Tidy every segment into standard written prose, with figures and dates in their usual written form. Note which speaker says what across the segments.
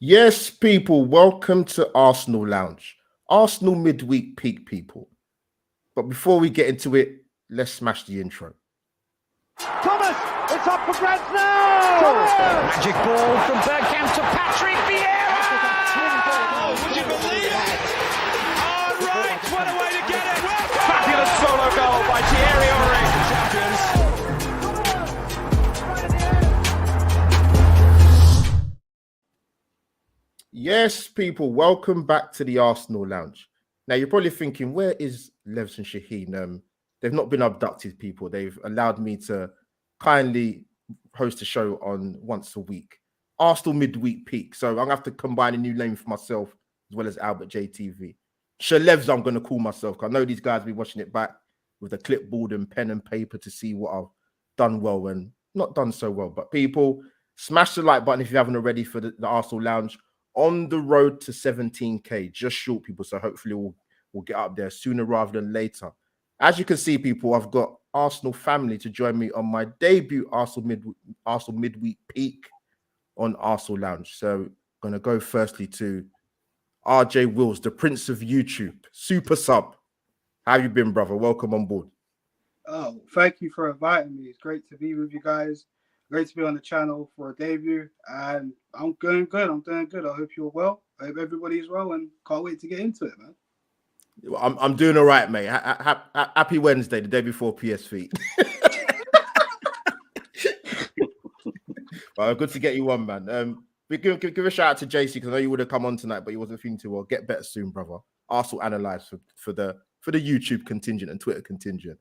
Speaker 1: Yes, people, welcome to Arsenal Lounge, Arsenal Midweek Peek, people. But before we get into it, let's smash the intro.
Speaker 2: Thomas, it's up for grabs now! Thomas!
Speaker 3: Magic ball from Bergkamp to Patrick Vieira!
Speaker 2: Oh, would you believe it? Oh, right, what a way to get it!
Speaker 3: Fabulous solo goal by Thierry Henry.
Speaker 2: Champions.
Speaker 1: Yes, people, welcome back to the Arsenal Lounge. Now, you're probably thinking, where is Levs and Shaheen? They've not been abducted, people. They've allowed me to kindly host a show on once a week, Arsenal Midweek Peek. So I'm going to have to combine a new name for myself as well as AlbertJTV. Shalevs, I'm going to call myself, because I know these guys will be watching it back with a clipboard and pen and paper to see what I've done well and not done so well. But people, smash the like button if you haven't already for the Arsenal Lounge. On the road to 17K, just short, people. So hopefully we'll get up there sooner rather than later. As you can see, people, I've got Arsenal family to join me on my debut Arsenal Midweek Peek on Arsenal Lounge. So going to go firstly to RJ Wills, the Prince of YouTube, super sub. How you been, brother? Welcome on board.
Speaker 4: Oh, thank you for inviting me. It's great to be with you guys. Great to be on the channel for a debut, and I'm doing good. I'm doing good. I hope you're well. I hope everybody's well, and can't wait to get into it, man.
Speaker 1: I'm doing all right, mate. Happy Wednesday, the day before PSV. Well, good to get you on, man. We give a shout out to JC, because I know you would have come on tonight, but you wasn't feeling too well. Get better soon, brother. Arsenal analyze for the YouTube contingent and Twitter contingent.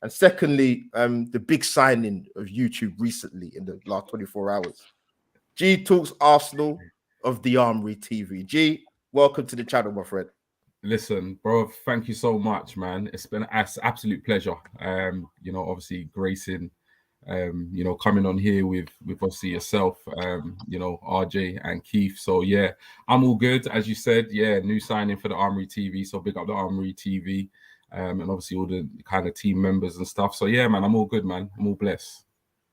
Speaker 1: And secondly, the big signing of YouTube recently in the last 24 hours. G talks Arsenal of the Armory TV. G, welcome to the channel, my friend.
Speaker 5: Listen, bro, thank you so much, man. It's been an absolute pleasure. Obviously gracing, coming on here with obviously yourself, RJ and Keith. So yeah, I'm all good. As you said, yeah, new signing for the Armory TV. So big up the Armory TV. And obviously all the kind of team members and stuff. So yeah, man, I'm all good, man. I'm all blessed.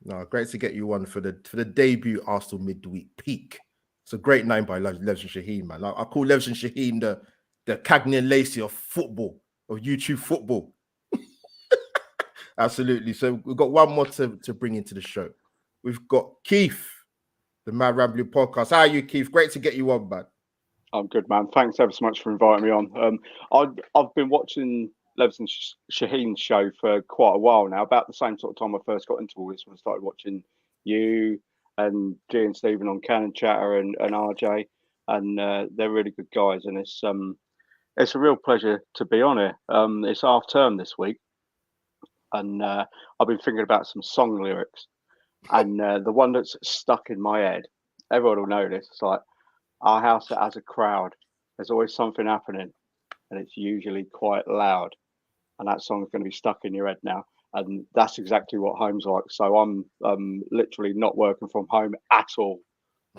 Speaker 1: No, great to get you on for the debut Arsenal Midweek Peek. It's a great name by Levs and Shaheen, man. I call Levs and Shaheen the Cagney and Lacey of football, of YouTube football. Absolutely. So we've got one more to bring into the show. We've got Keith, the Mad Rambling Podcast. How are you, Keith? Great to get you on, man.
Speaker 6: I'm good, man. Thanks ever so much for inviting me on. I've been watching Levs and Shaheen's show for quite a while now. About the same sort of time I first got into all this, when I started watching you and G and Stephen on Cannon Chatter and RJ, and they're really good guys. And it's a real pleasure to be on here. It's half term this week, and I've been thinking about some song lyrics, and the one that's stuck in my head, everyone will know this. It's like, our house that has a crowd, there's always something happening, and it's usually quite loud. And that song's going to be stuck in your head now. And that's exactly what home's like. So I'm literally not working from home at all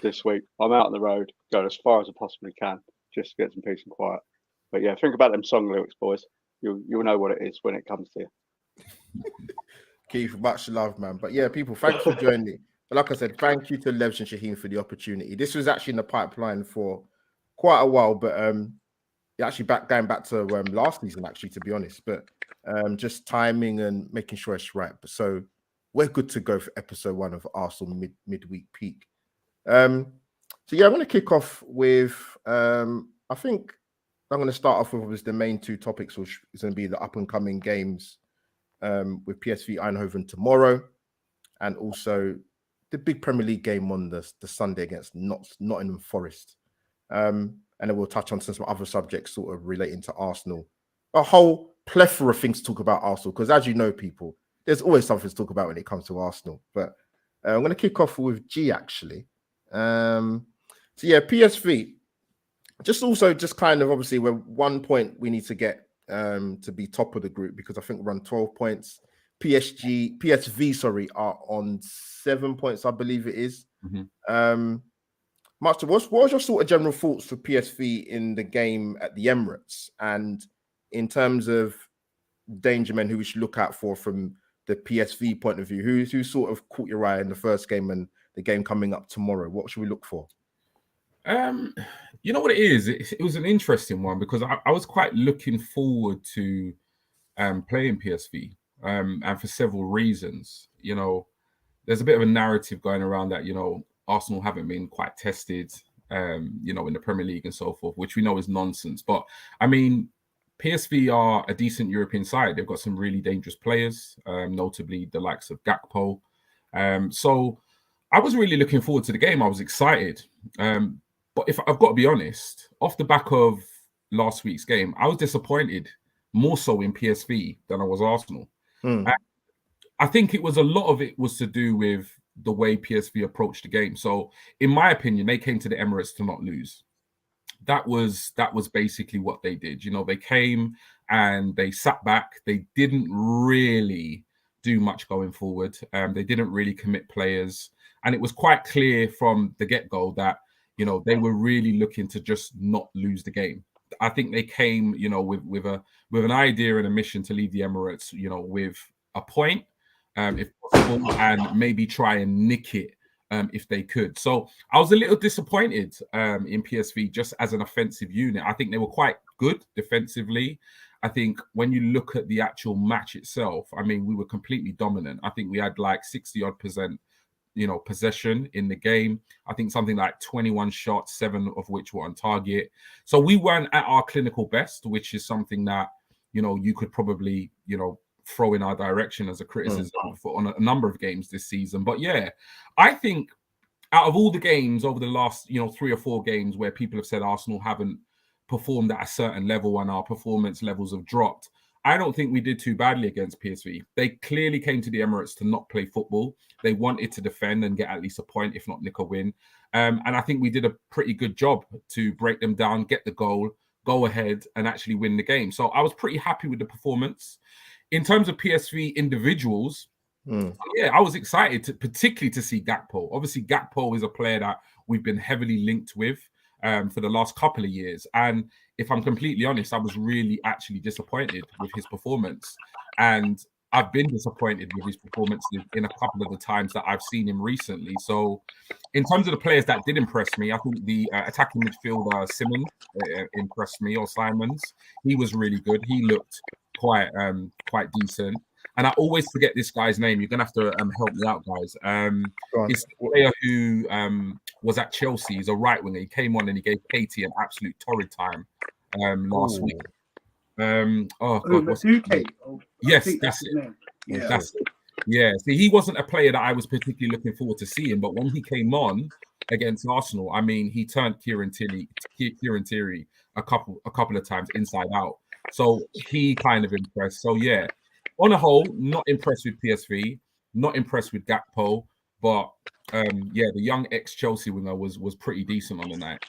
Speaker 6: this week. I'm out on the road, going as far as I possibly can, just to get some peace and quiet. But yeah, think about them song lyrics, boys. You'll know what it is when it comes to you.
Speaker 1: Keith, much love, man. But yeah, people, thanks for joining me. But like I said, thank you to Levs and Shaheen for the opportunity. This was actually in the pipeline for quite a while, but actually going back to last season, actually, to be honest. But just timing and making sure it's right. But so we're good to go for episode 1 of Arsenal Midweek Peek. So yeah, I'm going to kick off with I think I'm going to start off with the main 2 topics, which is going to be the up and coming games with PSV Eindhoven tomorrow, and also the big Premier League game on the Sunday against Nottingham Forest. And then we'll touch on some other subjects sort of relating to Arsenal. A whole plethora of things to talk about Arsenal, because as you know, people, there's always something to talk about when it comes to Arsenal. But I'm going to kick off with G, actually. So yeah, PSV. Just kind of obviously, we're 1 point we need to get to be top of the group, because I think we're on 12 points. PSV, are on 7 points, I believe it is.
Speaker 5: Mm-hmm.
Speaker 1: What was your sort of general thoughts for PSV in the game at the Emirates, and in terms of danger men who we should look out for from the PSV point of view? Who sort of caught your eye in the first game and the game coming up tomorrow? What should we look for?
Speaker 5: You know what it is? It was an interesting one because I was quite looking forward to playing PSV, and for several reasons. You know, there's a bit of a narrative going around that, you know, Arsenal haven't been quite tested, you know, in the Premier League and so forth, which we know is nonsense. But I mean, PSV are a decent European side. They've got some really dangerous players, notably the likes of Gakpo. So I was really looking forward to the game. I was excited. But if I've got to be honest, off the back of last week's game, I was disappointed more so in PSV than I was Arsenal. I think a lot of it was to do with the way PSV approached the game. So, in my opinion, they came to the Emirates to not lose. That was basically what they did. You know, they came and they sat back. They didn't really do much going forward. They didn't really commit players, and it was quite clear from the get-go that, you know, they were really looking to just not lose the game. I think they came, you know, with an idea and a mission to leave the Emirates, you know, with a point, if possible, and maybe try and nick it if they could. So I was a little disappointed in PSV just as an offensive unit. I think they were quite good defensively. I think when you look at the actual match itself, I mean, we were completely dominant. I think we had like 60-odd%, you know, possession in the game. I think something like 21 shots, 7 of which were on target. So we weren't at our clinical best, which is something that, you know, you could probably, you know, throw in our direction as a criticism on a number of games this season. But yeah, I think out of all the games over the last, you know, 3 or 4 games where people have said Arsenal haven't performed at a certain level and our performance levels have dropped, I don't think we did too badly against PSV. They clearly came to the Emirates to not play football. They wanted to defend and get at least a point, if not nick a win. And I think we did a pretty good job to break them down, get the goal, go ahead and actually win the game. So I was pretty happy with the performance. In terms of PSV individuals, yeah, I was excited, particularly to see Gakpo. Obviously, Gakpo is a player that we've been heavily linked with for the last couple of years. And if I'm completely honest, I was really actually disappointed with his performance. And I've been disappointed with his performance in a couple of the times that I've seen him recently. So in terms of the players that did impress me, I think the attacking midfielder Simons impressed me, or Simons. He was really good. He looked quite decent. And I always forget this guy's name. You're gonna have to help me out, guys. It's the player who was at Chelsea. He's a right winger. He came on and he gave Katie an absolute torrid time last week. Oh God, what's his name? Yes, that's it.
Speaker 4: Yeah.
Speaker 5: That's it. Yeah. See, he wasn't a player that I was particularly looking forward to seeing, but when he came on against Arsenal, I mean, he turned Kieran Tierney a couple of times inside out. So he kind of impressed. So yeah. On a whole, not impressed with PSV, not impressed with Gakpo, but yeah, the young ex-Chelsea winger was pretty decent on the night.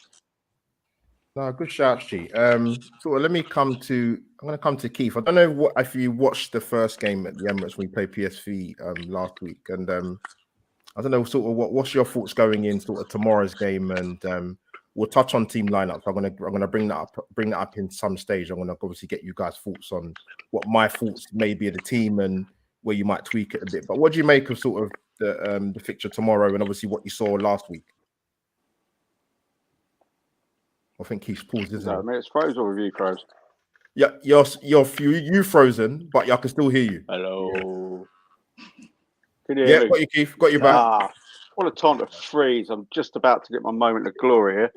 Speaker 1: No, good shout, G. So I'm going to come to Keith. I don't know if you watched the first game at the Emirates when we played PSV last week, and I don't know sort of what's your thoughts going in sort of tomorrow's game, and we'll touch on team lineups. I'm gonna bring that up in some stage. I'm gonna obviously get you guys' thoughts on what my thoughts may be of the team and where you might tweak it a bit. But what do you make of sort of the fixture tomorrow and obviously what you saw last week? I think he's paused, isn't
Speaker 6: No, I mean, it's frozen or you froze?
Speaker 1: Yeah, you frozen, but I can still hear you.
Speaker 6: Hello. Can you hear me?
Speaker 1: Got you, Keith. Got you back.
Speaker 6: What a time to freeze. I'm just about to get my moment of glory here.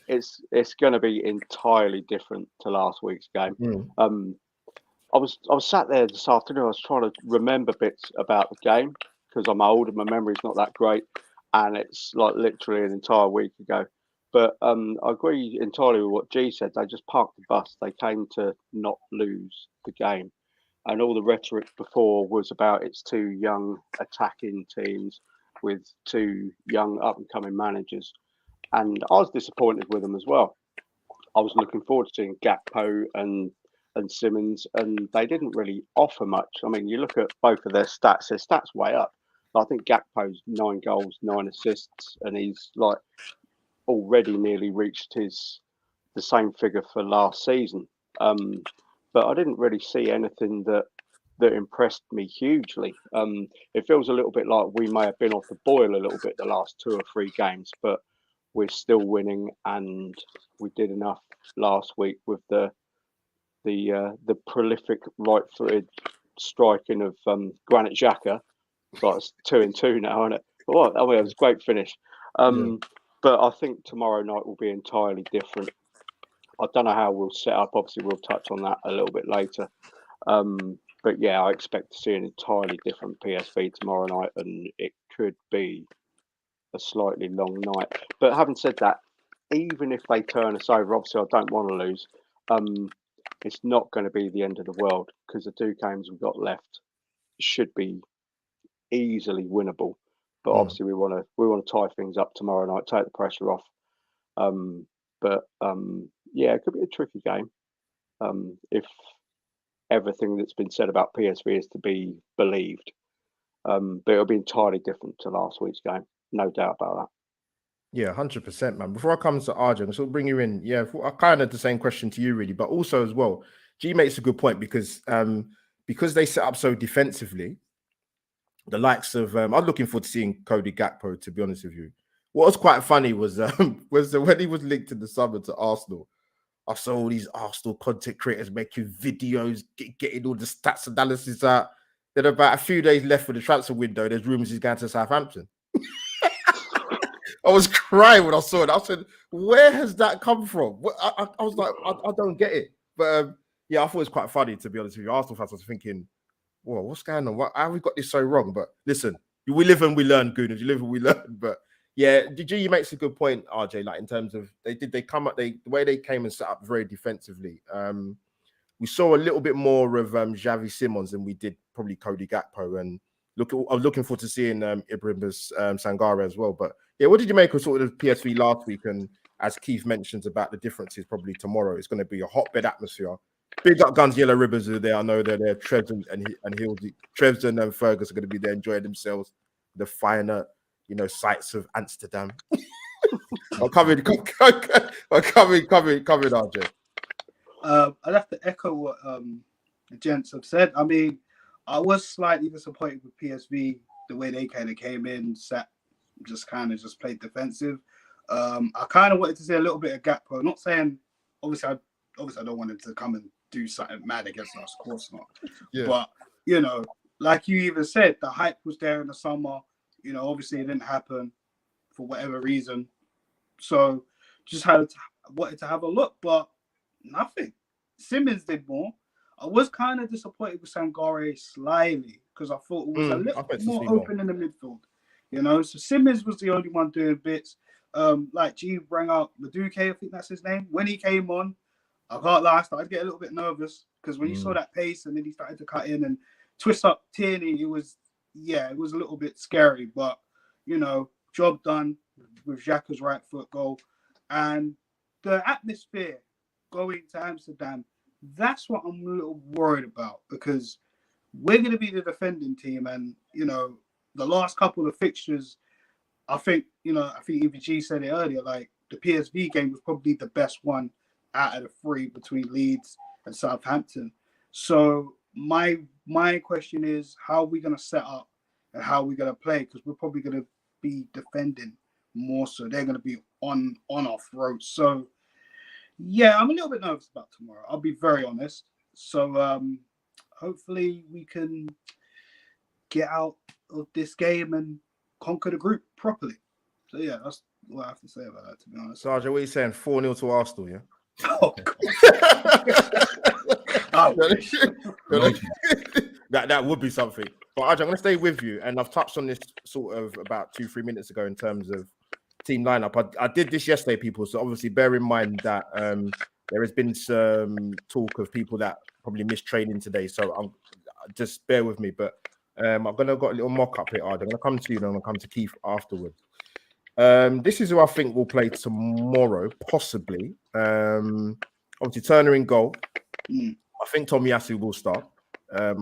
Speaker 6: It's going to be entirely different to last week's game. I was sat there this afternoon. I was trying to remember bits about the game because I'm old and my memory's not that great, and it's like literally an entire week ago. But I agree entirely with what G said. They just parked the bus. They came to not lose the game. And all the rhetoric before was about it's 2 young attacking teams with 2 young up-and-coming managers. And I was disappointed with them as well. I was looking forward to seeing Gakpo and Simons, and they didn't really offer much. I mean, you look at both of their stats way up. I think Gakpo's 9 goals, 9 assists, and he's like already nearly reached the same figure for last season. But I didn't really see anything that impressed me hugely. It feels a little bit like we may have been off the boil a little bit the last 2 or 3 games, but we're still winning, and we did enough last week with the prolific right-footed striking of Granit Xhaka. So it's 2-2 now, isn't it? But it was a great finish. But I think tomorrow night will be entirely different. I don't know how we'll set up. Obviously, we'll touch on that a little bit later. But yeah, I expect to see an entirely different PSV tomorrow night, and it could be a slightly long night. But having said that, even if they turn us over, obviously I don't want to lose. It's not going to be the end of the world, because the 2 games we've got left should be easily winnable. But obviously we want to tie things up tomorrow night, take the pressure off. Yeah, it could be a tricky game if everything that's been said about PSV is to be believed. But it'll be entirely different to last week's game, no doubt about that.
Speaker 1: Yeah, 100%, man. Before I come to Arjun, so bring you in. Yeah, I kind of the same question to you, really, but also as well, G makes a good point because they set up so defensively. The likes of I'm looking forward to seeing Cody Gakpo. To be honest with you, what was quite funny was when he was linked in the summer to Arsenal. I saw all these Arsenal content creators making videos, getting all the stats analysis out. Then about a few days left for the transfer window, there's rumours he's going to Southampton. I was crying when I saw it. I said, where has that come from? I was like, I don't get it. But yeah, I thought it was quite funny, to be honest with you. Arsenal fans, I was thinking, whoa, what's going on? How have we got this so wrong? But listen, we live and we learn, Gooners. You live and we learn. But yeah, you makes a good point, RJ, like in terms of the way they came and set up very defensively. We saw a little bit more of Xavi Simons than we did probably Cody Gakpo. And I'm looking forward to seeing Ibrahim Sangare as well. But yeah, what did you make of sort of PSV last week? And as Keith mentions about the differences, probably tomorrow it's going to be a hotbed atmosphere. Big up Guns, Yellow Ribbons are there. I know they're there. Trevs and Hildy, Trevs and Fergus are going to be there enjoying themselves. The finer, sights of Amsterdam. I'm coming, RJ.
Speaker 4: I'd have to echo what the gents have said. I mean, I was slightly disappointed with PSV, the way they kind of came in, just played defensive. I kind of wanted to see a little bit of Gakpo. Not saying, obviously I don't want him to come and do something mad against us, of course not. Yeah. But, like you even said, the hype was there in the summer. Obviously it didn't happen for whatever reason. So just wanted to have a look, but nothing. Simmons did more. I was kind of disappointed with Sangare slightly because I thought it was a little bit more open in the midfield. So Simmons was the only one doing bits. Like G bring out Madueke, I think that's his name. When he came on, I can't lie, I started to get a little bit nervous because when you saw that pace and then he started to cut in and twist up Tierney, it was a little bit scary. But, job done with Xhaka's right foot goal. And the atmosphere going to Amsterdam, that's what I'm a little worried about because we're going to be the defending team. And, the last couple of fixtures, I think even G said it earlier, like the PSV game was probably the best one out of the 3 between Leeds and Southampton. So my question is, how are we going to set up and how are we going to play? Because we're probably going to be defending more so. They're going to be on our throats. So, yeah, I'm a little bit nervous about tomorrow. I'll be very honest. So hopefully we can get out of this game and conquer the group properly. So, yeah, that's what I have to say about that, to be honest.
Speaker 1: Sergeant, what are you saying? 4-0 to Arsenal, yeah?
Speaker 4: Oh, God.
Speaker 1: That would be something. But Arj, I'm going to stay with you, and I've touched on this sort of about 2-3 minutes ago in terms of team lineup. I did this yesterday, people. So obviously, bear in mind that there has been some talk of people that probably missed training today. So just bear with me. But I'm going to got a little mock up here, Arj. I'm going to come to you, and I'm going to come to Keith afterwards. This is who I think will play tomorrow, possibly. Obviously, Turner in goal. I think Tomiyasu will start.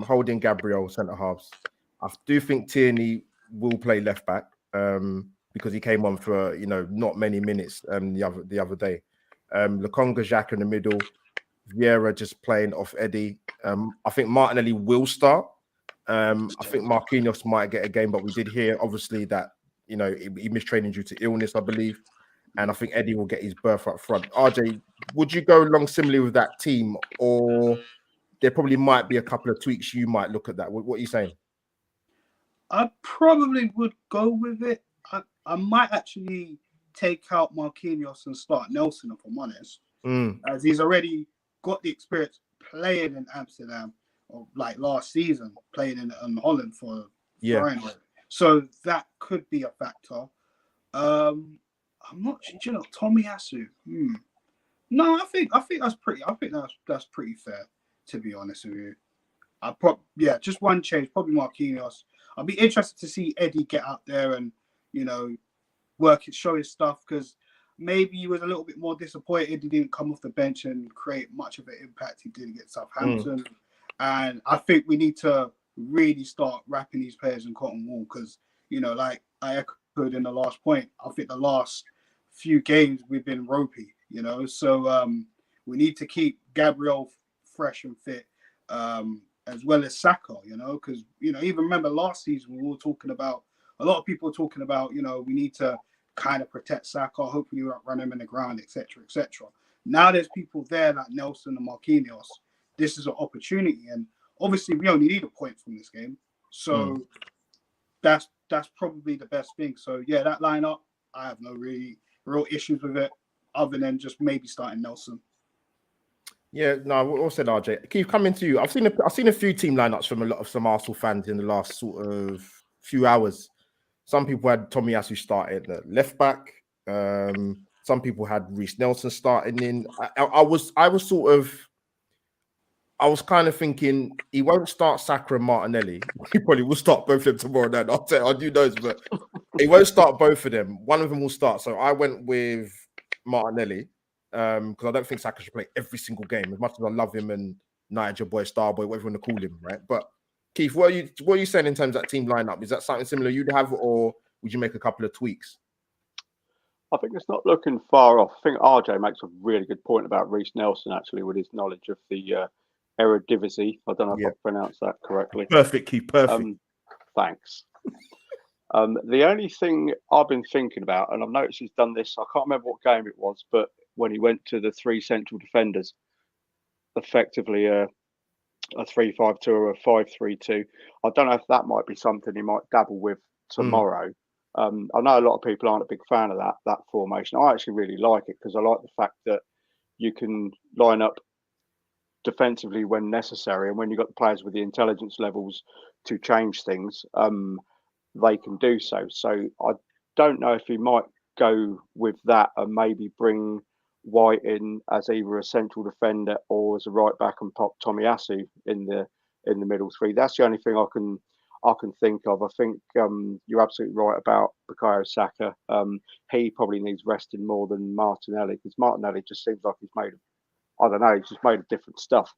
Speaker 1: Holding Gabriel centre halves. I do think Tierney will play left back because he came on for not many minutes the other day. Lokonga, Xhaka in the middle. Vieira just playing off Eddie. I think Martinelli will start. I think Marquinhos might get a game, but we did hear obviously that he missed training due to illness, I believe. and I think Eddie will get his berth up front. RJ, would you go along similarly with that team, or there probably might be a couple of tweaks you might look at that? What are you saying?
Speaker 4: I probably would go with it. I might actually take out Marquinhos and start Nelson, if I'm honest, as he's already got the experience playing in Amsterdam, or like last season, playing in Holland for Feyenoord. So that could be a factor. I'm not sure. You know, Tomiyasu. No, I think that's pretty. I think that's pretty fair, to be honest with you. Just one change, probably Marquinhos. I'll be interested to see Eddie get out there and, you know, show his stuff, because maybe he was a little bit more disappointed he didn't come off the bench and create much of an impact he did against Southampton. And I think we need to really start wrapping these players in cotton wool, because, you know, like I echoed in the last point, I think the last few games we've been ropey, you know. So we need to keep Gabriel fresh and fit, as well as Saka, you know, because, you know, even remember last season we were talking about, a lot of people were talking about, you know, we need to kind of protect Saka, hopefully we won't run him in the ground, etc., etc. Now there's people there like Nelson and Marquinhos. This is an opportunity, and obviously we only need a point from this game, so that's probably the best thing. So yeah, that lineup, I have no real issues with it, other than just maybe starting Nelson.
Speaker 1: Yeah, no, what said RJ? Keith, coming to you. I've seen a few team lineups from some Arsenal fans in the last sort of few hours. Some people had Tomiyasu starting at left back. Some people had Reece Nelson starting in. I was kind of thinking he won't start Saka and Martinelli. He probably will start both of them tomorrow night. I'll tell you, who knows, but he won't start both of them. One of them will start. So I went with Martinelli. Because I don't think Saka should play every single game, as much as I love him and Niger boy, Star boy, whatever you want to call him, right? But Keith, what are you saying in terms of that team lineup? Is that something similar you'd have, or would you make a couple of tweaks?
Speaker 6: I think it's not looking far off. I think RJ makes a really good point about Reece Nelson, actually, with his knowledge of the Eredivisie. I don't know if I pronounced that correctly.
Speaker 1: Perfect, Keith, perfect.
Speaker 6: Thanks. The only thing I've been thinking about, and I've noticed he's done this, I can't remember what game it was, but when he went to the three central defenders, effectively a 3-5-2 or a 5-3-2. I don't know if that might be something he might dabble with tomorrow. I know a lot of people aren't a big fan of that formation. I actually really like it, because I like the fact that you can line up defensively when necessary, and when you've got the players with the intelligence levels to change things, they can do so. So I don't know if he might go with that and maybe bring White in as either a central defender or as a right back, and pop Tomiyasu in the middle three. That's the only thing I can think of. I think you're absolutely right about Bukayo Saka. He probably needs resting more than Martinelli, because Martinelli just seems like he's made of different stuff,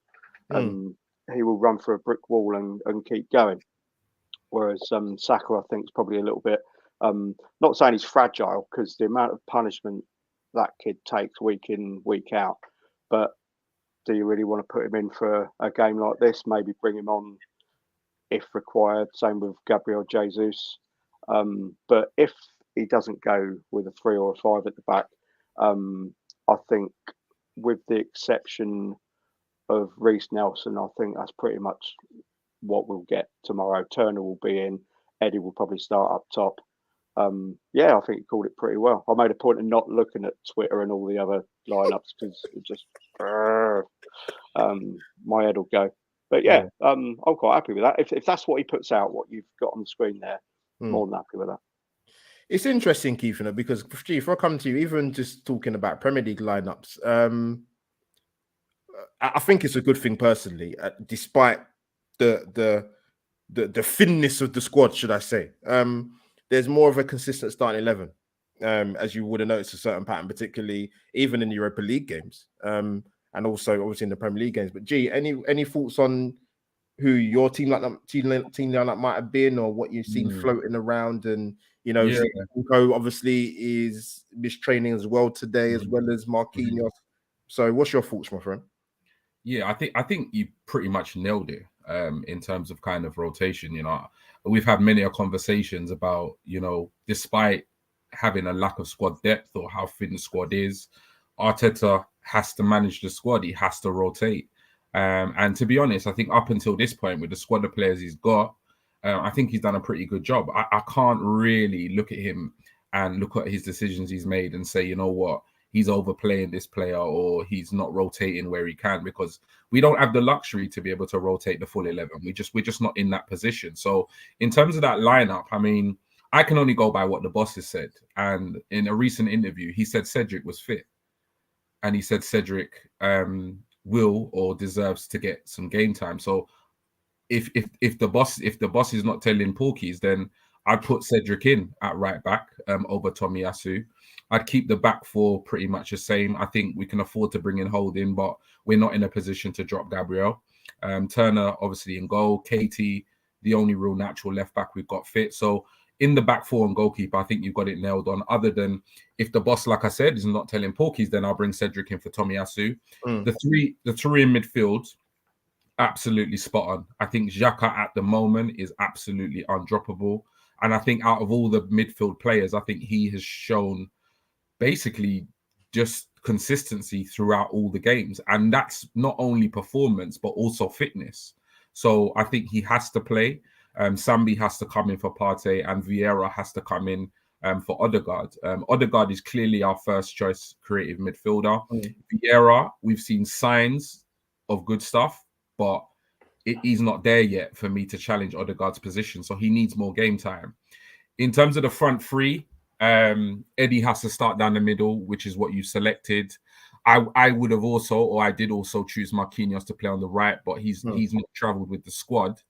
Speaker 6: and he will run through a brick wall and keep going. Whereas Saka, I think, is probably a little bit, not saying he's fragile, because the amount of punishment that kid takes week in, week out. But do you really want to put him in for a game like this? Maybe bring him on if required. Same with Gabriel Jesus. But if he doesn't go with a 3 or a 5 at the back, I think, with the exception of Reece Nelson, I think that's pretty much what we'll get tomorrow. Turner will be in. Eddie will probably start up top. I think he called it pretty well. I made a point of not looking at Twitter and all the other lineups, because it just my head will go. But I'm quite happy with that. If that's what he puts out, what you've got on the screen there, more than happy with that.
Speaker 1: It's interesting, Keith, because if I come to you, even just talking about Premier League lineups, I think it's a good thing personally, despite the thinness of the squad, should I say. There's more of a consistent starting 11, as you would have noticed a certain pattern, particularly even in the Europa League games, and also obviously in the Premier League games. But any thoughts on who your team lineup might have been, or what you've seen floating around? And Zinchenko obviously is mistraining as well today, as well as Marquinhos. So, what's your thoughts, my friend?
Speaker 5: Yeah, I think you pretty much nailed it. In terms of kind of rotation, we've had many conversations about, despite having a lack of squad depth or how thin the squad is. Arteta has to manage the squad. He has to rotate. And to be honest, I think up until this point, with the squad of players he's got, I think he's done a pretty good job. I can't really look at him and look at his decisions he's made and say, you know what, he's overplaying this player or he's not rotating where he can, because we don't have the luxury to be able to rotate the full 11. We're just not in that position. So in terms of that lineup, I mean, I can only go by what the boss has said. And in a recent interview, he said Cedric was fit. And he said Cedric will or deserves to get some game time. So if the boss is not telling porkies, then I'd put Cedric in at right back over Tomiyasu. I'd keep the back four pretty much the same. I think we can afford to bring in Holding, but we're not in a position to drop Gabriel. Turner, obviously, in goal. Katie, the only real natural left back we've got fit. So in the back four and goalkeeper, I think you've got it nailed on. Other than if the boss, like I said, is not telling porkies, then I'll bring Cedric in for Tomiyasu. The three in midfield, absolutely spot on. I think Xhaka at the moment is absolutely undroppable. And I think out of all the midfield players, I think he has shown basically just consistency throughout all the games. And that's not only performance, but also fitness. So I think he has to play. Sambi has to come in for Partey and Vieira has to come in for Odegaard. Odegaard is clearly our first choice creative midfielder. Vieira, we've seen signs of good stuff, but he's not there yet for me to challenge Odegaard's position. So he needs more game time. In terms of the front three, Eddie has to start down the middle, which is what you selected. I would have also, or I did also choose Marquinhos to play on the right, but he's not travelled with the squad.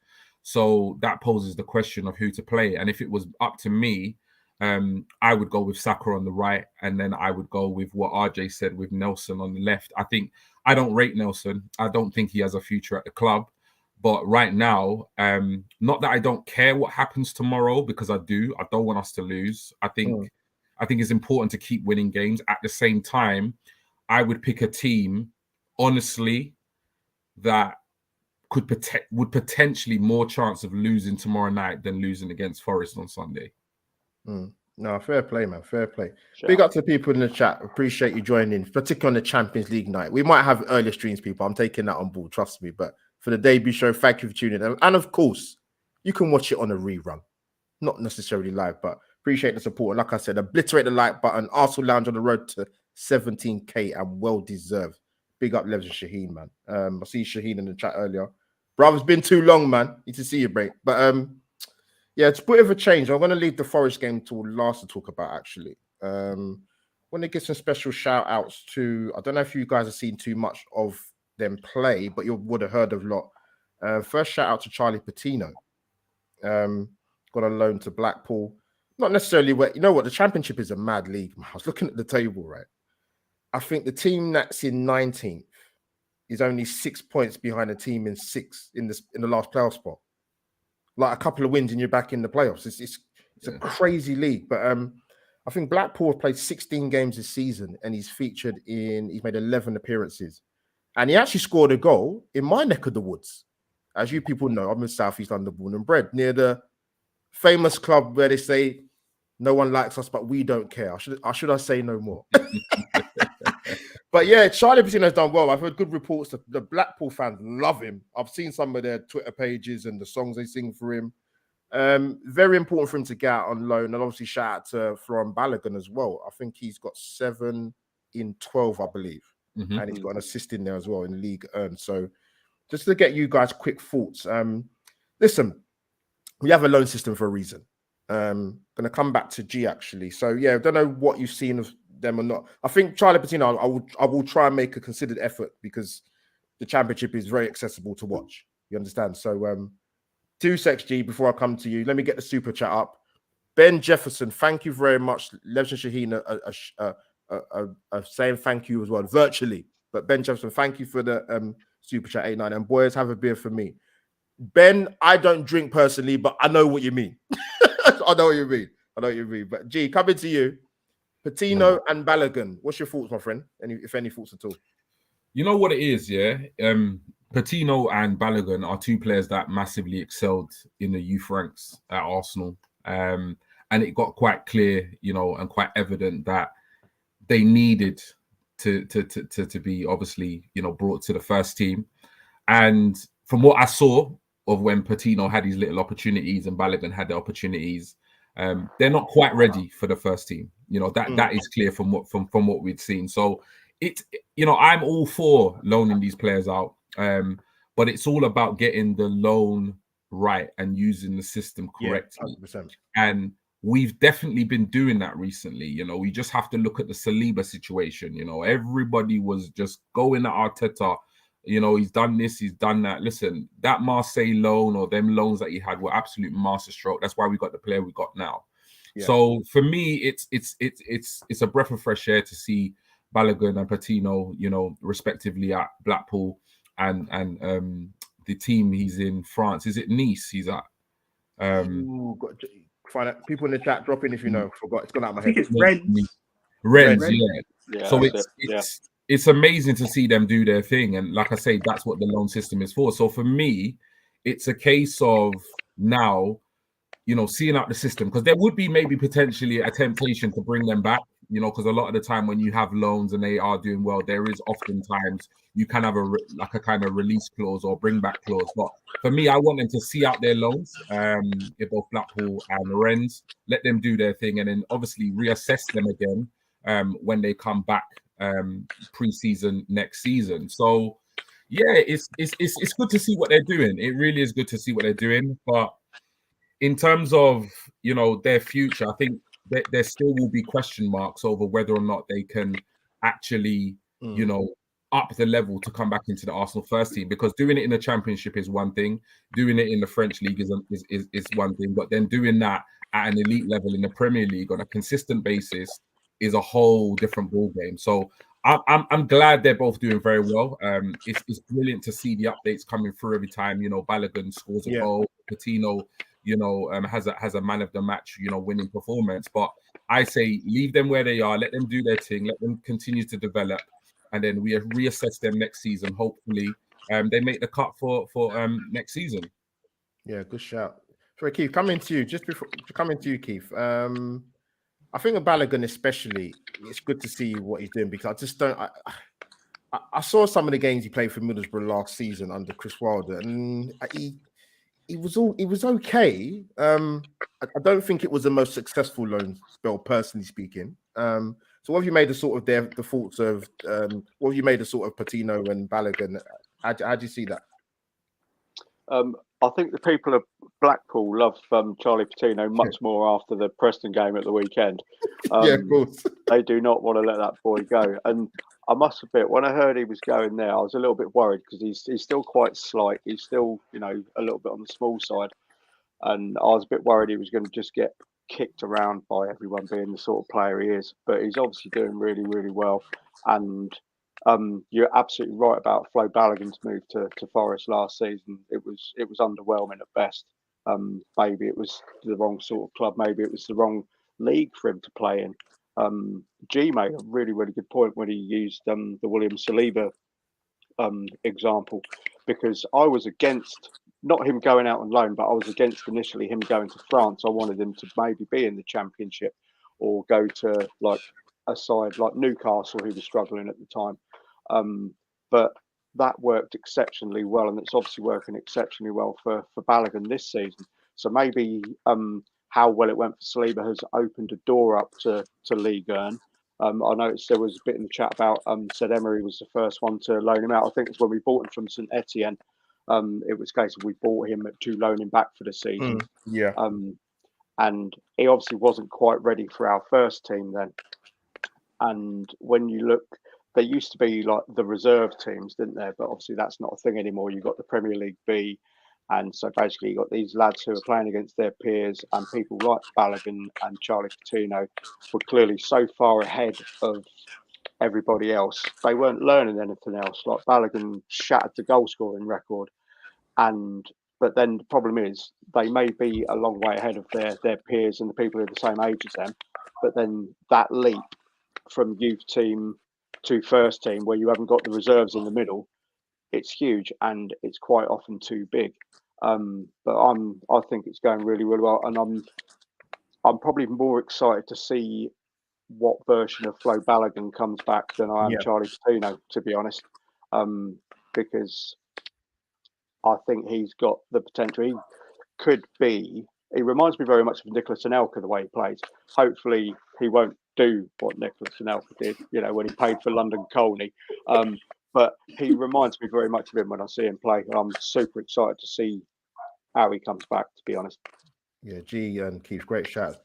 Speaker 5: So that poses the question of who to play. And if it was up to me, I would go with Saka on the right, and then I would go with what RJ said with Nelson on the left. I don't rate Nelson. I don't think he has a future at the club. But right now, not that I don't care what happens tomorrow, because I do. I don't want us to lose. I think it's important to keep winning games. At the same time, I would pick a team, honestly, that would potentially more chance of losing tomorrow night than losing against Forest on Sunday.
Speaker 1: No, fair play, man. Fair play. Sure. Big up to people in the chat. Appreciate you joining, particularly on the Champions League night. We might have earlier streams, people. I'm taking that on board, trust me. But for the debut show, thank you for tuning in. And of course, you can watch it on a rerun. Not necessarily live, but appreciate the support. And like I said, obliterate the like button. Arsenal Lounge on the road to 17K and well-deserved. Big up Levs and Shaheen, man. I see Shaheen in the chat earlier. Brother, it's been too long, man. Need to see you, break. But yeah, it's a bit of a change. I'm going to leave the Forest game till last to talk about, actually. I want to give some special shout-outs to... I don't know if you guys have seen too much of them play, but you would have heard of a lot. First shout-out to Charlie Patino. Got a loan to Blackpool. Not necessarily where... You know what? The Championship is a mad league. I was looking at the table, right? I think the team that's in 19th is only 6 points behind the team in sixth in the last playoff spot. Like a couple of wins and you're back in the playoffs. It's a crazy league. But I think Blackpool have played 16 games this season and he's made 11 appearances. And he actually scored a goal in my neck of the woods. As you people know, I'm in South East London, born and bred, near the famous club where they say, no one likes us, but we don't care. Should I say no more? But yeah, Charlie Patino's done well. I've heard good reports that the Blackpool fans love him. I've seen some of their Twitter pages and the songs they sing for him. Very important for him to get out on loan. And obviously shout out to Florian Balogun as well. I think he's got 7 in 12, I believe. And he's got an assist in there as well in league earned. So just to get you guys quick thoughts. Listen, we have a loan system for a reason. Going to come back to G actually. So yeah, I don't know what you've seen of them or not. I think Charlie Patino, I will try and make a considered effort because the Championship is very accessible to watch. You understand? So 2 secs, G, before I come to you. Let me get the super chat up. Ben Jefferson, thank you very much. Levs and Shaheen are saying thank you as well, virtually. But Ben Jefferson, thank you for the super chat 89. And boys, have a beer for me. Ben, I don't drink personally, but I know what you mean. I know what you mean. But G, coming to you. Patino and Balogun. What's your thoughts, my friend? If any thoughts at all?
Speaker 5: You know what it is, yeah? Patino and Balogun are 2 players that massively excelled in the youth ranks at Arsenal. And and it got quite clear, and quite evident that they needed to be obviously, brought to the first team. And from what I saw of when Patino had his little opportunities and Balogun had the opportunities, they're not quite ready for the first team. That is clear from what we'd seen. So I'm all for loaning these players out, but it's all about getting the loan right and using the system correctly.
Speaker 1: 100%.
Speaker 5: And we've definitely been doing that recently. We just have to look at the Saliba situation. Everybody was just going at Arteta. He's done this, he's done that. Listen, that Marseille loan or them loans that he had were absolute masterstroke. That's why we got the player we got now. Yeah. So for me, it's a breath of fresh air to see Balogun and Patino, respectively at Blackpool and the team he's in France. Is it Nice he's at?
Speaker 1: Find out. People in the chat, drop in if you know. Forgot, it's gone out of my head.
Speaker 4: I think it's Rennes.
Speaker 5: Rennes, yeah. So it's amazing to see them do their thing, and like I say, that's what the loan system is for. So for me, it's a case of now, seeing out the system, because there would be maybe potentially a temptation to bring them back, because a lot of the time when you have loans and they are doing well, there is oftentimes you can have a kind of release clause or bring back clause. But for me, I want them to see out their loans, in both Blackpool and Rennes, let them do their thing, and then obviously reassess them again when they come back pre-season next season. So yeah, it's good to see what they're doing. It really is good to see what they're doing. But in terms of their future, I think there still will be question marks over whether or not they can actually up the level to come back into the Arsenal first team, because doing it in the Championship is one thing, doing it in the French league is one thing, but then doing that at an elite level in the Premier League on a consistent basis is a whole different ball game. So I'm glad they're both doing very well. It's brilliant to see the updates coming through every time. Balogun scores a goal, Patino, has a man of the match, winning performance. But I say leave them where they are, let them do their thing, let them continue to develop, and then we reassess them next season. Hopefully, they make the cut for next season.
Speaker 1: Yeah, good shout. Sorry, Keith, coming to you, Keith. I think of Balogun especially, it's good to see what he's doing, because I just don't. I saw some of the games he played for Middlesbrough last season under Chris Wilder, and he was okay. I don't think it was the most successful loan spell, personally speaking. So what have you made the sort of the thoughts of what have you made the sort of Patino and Balogun? How do you see that?
Speaker 6: I think the people of Blackpool love Charlie Patino much more after the Preston game at the weekend.
Speaker 1: Yeah, of course.
Speaker 6: They do not want to let that boy go. And I must admit, when I heard he was going there, I was a little bit worried, because he's still quite slight. He's still, a little bit on the small side. And I was a bit worried he was going to just get kicked around by everyone, being the sort of player he is. But he's obviously doing really, really well. And you're absolutely right about Flo Balogun's move to Forest last season. It was underwhelming at best. Maybe it was the wrong sort of club. Maybe it was the wrong league for him to play in. G made a really, really good point when he used the William Saliba example, because I was against not him going out on loan, but I was against initially him going to France. I wanted him to maybe be in the Championship or go to like a side like Newcastle, who was struggling at the time. But that worked exceptionally well, and it's obviously working exceptionally well for Balogun this season. So maybe how well it went for Saliba has opened a door up to Ligue 1. I noticed there was a bit in the chat about said Emery was the first one to loan him out. I think it's when we bought him from St Etienne. It was a case of we bought him to loan him back for the season. And he obviously wasn't quite ready for our first team then. And when you look, there used to be like the reserve teams, didn't there? But obviously that's not a thing anymore. You've got the Premier League B. And so basically you got these lads who are playing against their peers, and people like Balogun and Charlie Patino were clearly so far ahead of everybody else. They weren't learning anything else. Like Balogun shattered the goal scoring record. But then the problem is they may be a long way ahead of their peers and the people who are the same age as them. But then that leap from youth team to first team, where you haven't got the reserves in the middle, it's huge, and it's quite often too big. But I think it's going really, really well, and I'm probably more excited to see what version of Flo Balogun comes back than I am
Speaker 1: Yeah.
Speaker 6: Charlie Patino, to be honest, because I think he's got the potential. He could be. He reminds me very much of Nicholas Anelka, the way he plays. Hopefully, he won't do what Nicholas Anelka did, when he played for London Colney. But he reminds me very much of him when I see him play. I'm super excited to see how he comes back, to be honest.
Speaker 1: Yeah, G and Keith, great shout.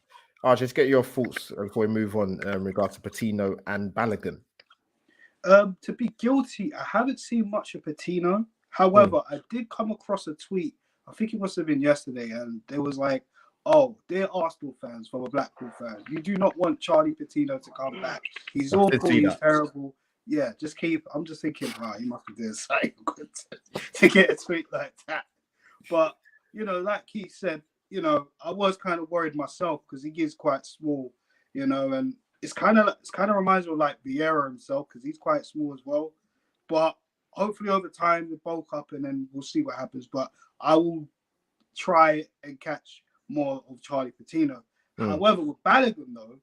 Speaker 1: Just get your thoughts before we move on in regards to Patino and Balogun.
Speaker 4: To be guilty, I haven't seen much of Patino. However, I did come across a tweet, I think it must have been yesterday, and it was like, oh, dear Arsenal fans from a Blackpool fan, you do not want Charlie Patino to come back. He's awful, he's terrible. Yeah, I'm just thinking, he must be doing something good to get a tweet like that. But, like Keith said, I was kind of worried myself because he is quite small, and it's kind of reminds me of like Vieira himself because he's quite small as well. But hopefully over time they bulk up and then we'll see what happens. But I will try and catch more of Charlie Patino. However, with Balogun though,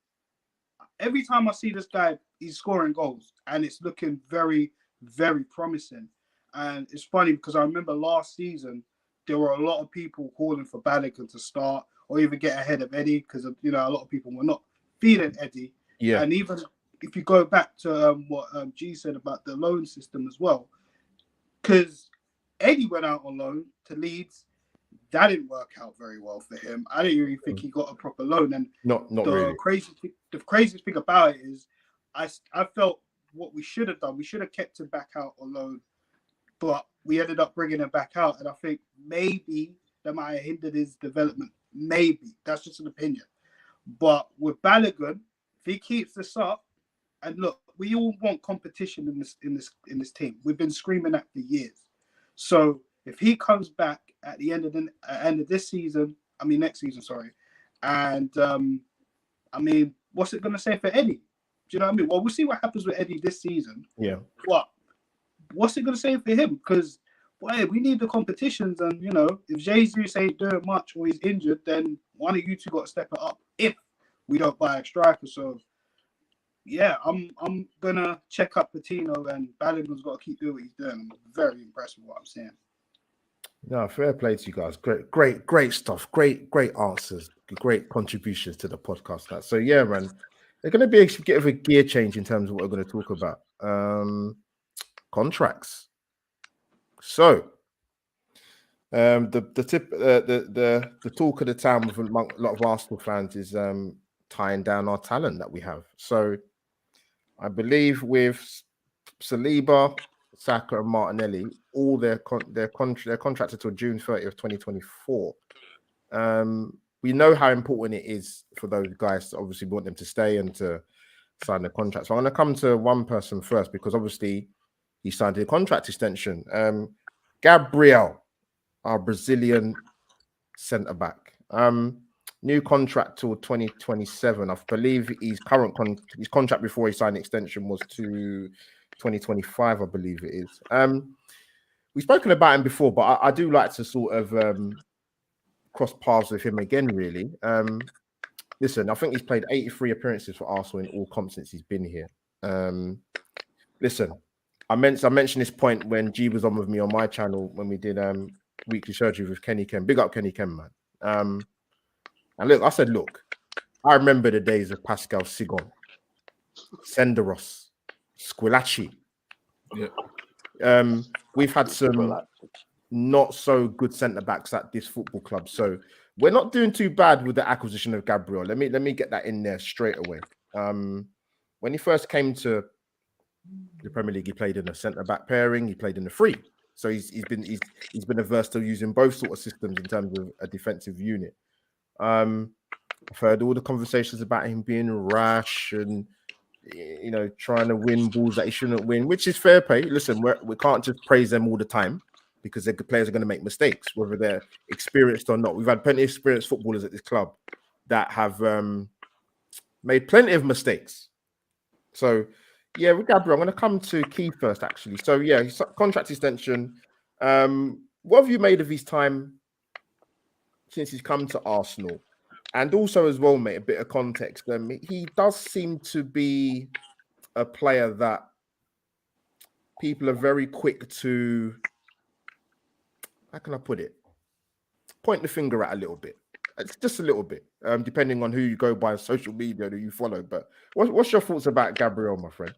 Speaker 4: every time I see this guy, he's scoring goals and it's looking very, very promising. And it's funny because I remember last season there were a lot of people calling for Balogun to start or even get ahead of Eddie because a lot of people were not feeling Eddie. Yeah. And even if you go back to what G said about the loan system as well, because Eddie went out on loan to Leeds, that didn't work out very well for him. I didn't even think he got a proper loan. And
Speaker 1: not really.
Speaker 4: The craziest thing about it is I felt what we should have done. We should have kept him back out on loan, but we ended up bringing him back out. And I think maybe that might have hindered his development. Maybe. That's just an opinion. But with Balogun, if he keeps this up, and look, we all want competition in this team. We've been screaming that for years. So if he comes back at the end of this season, next season, sorry, and what's it gonna say for Eddie? Do you know what I mean? Well, we'll see what happens with Eddie this season.
Speaker 1: Yeah.
Speaker 4: What's it gonna say for him? Because we need the competitions, and if Jesus ain't doing much or he's injured, then one of you two got to step it up. If we don't buy a striker, so yeah, I'm gonna check up Patino, and Balogun's got to keep doing what he's doing. I'm very impressed with what I'm seeing.
Speaker 1: No, fair play to you guys. Great stuff. Great answers. Great contributions to the podcast. So yeah, man, they're gonna be a bit of a gear change in terms of what we're going to talk about. Contracts. So, the talk of the town with a lot of Arsenal fans is tying down our talent that we have. So, I believe with Saliba, Saka, and Martinelli, all their contracts until June 30th, 2024. We know how important it is for those guys to obviously want them to stay and to sign the contract. So I'm going to come to one person first because obviously he signed a contract extension. Gabriel, our Brazilian centre-back. New contract till 2027. I believe his contract before he signed the extension was to 2025, I believe it is. We've spoken about him before, but I do like to sort of cross paths with him again, really. Listen, I think he's played 83 appearances for Arsenal in all comps since he's been here. Listen, I mentioned this point when G was on with me on my channel when we did weekly surgery with Kenny Ken. Big up Kenny Ken, man. And look, I said, I remember the days of Pascal Sigon, Senderos, Squillaci. Yeah. We've had some not so good centre backs at this football club, so we're not doing too bad with the acquisition of Gabriel. Let me get that in there straight away. When he first came to the Premier League, he played in a centre back pairing. He played in the free, so he's been averse to using both sort of systems in terms of a defensive unit. I've heard all the conversations about him being rash and trying to win balls that he shouldn't win, which is fair play. Listen, we can't just praise them all the time because the players are going to make mistakes, whether they're experienced or not. We've had plenty of experienced footballers at this club that have made plenty of mistakes. So, yeah, with Gabriel, I'm going to come to Keith first, actually. So, yeah, his contract extension. What have you made of his time since he's come to Arsenal? And also as well, mate, a bit of context. He does seem to be a player that people are very quick to, how can I put it? Point the finger at a little bit. It's just a little bit, depending on who you go by on social media, who you follow. But what's your thoughts about Gabriel, my friend?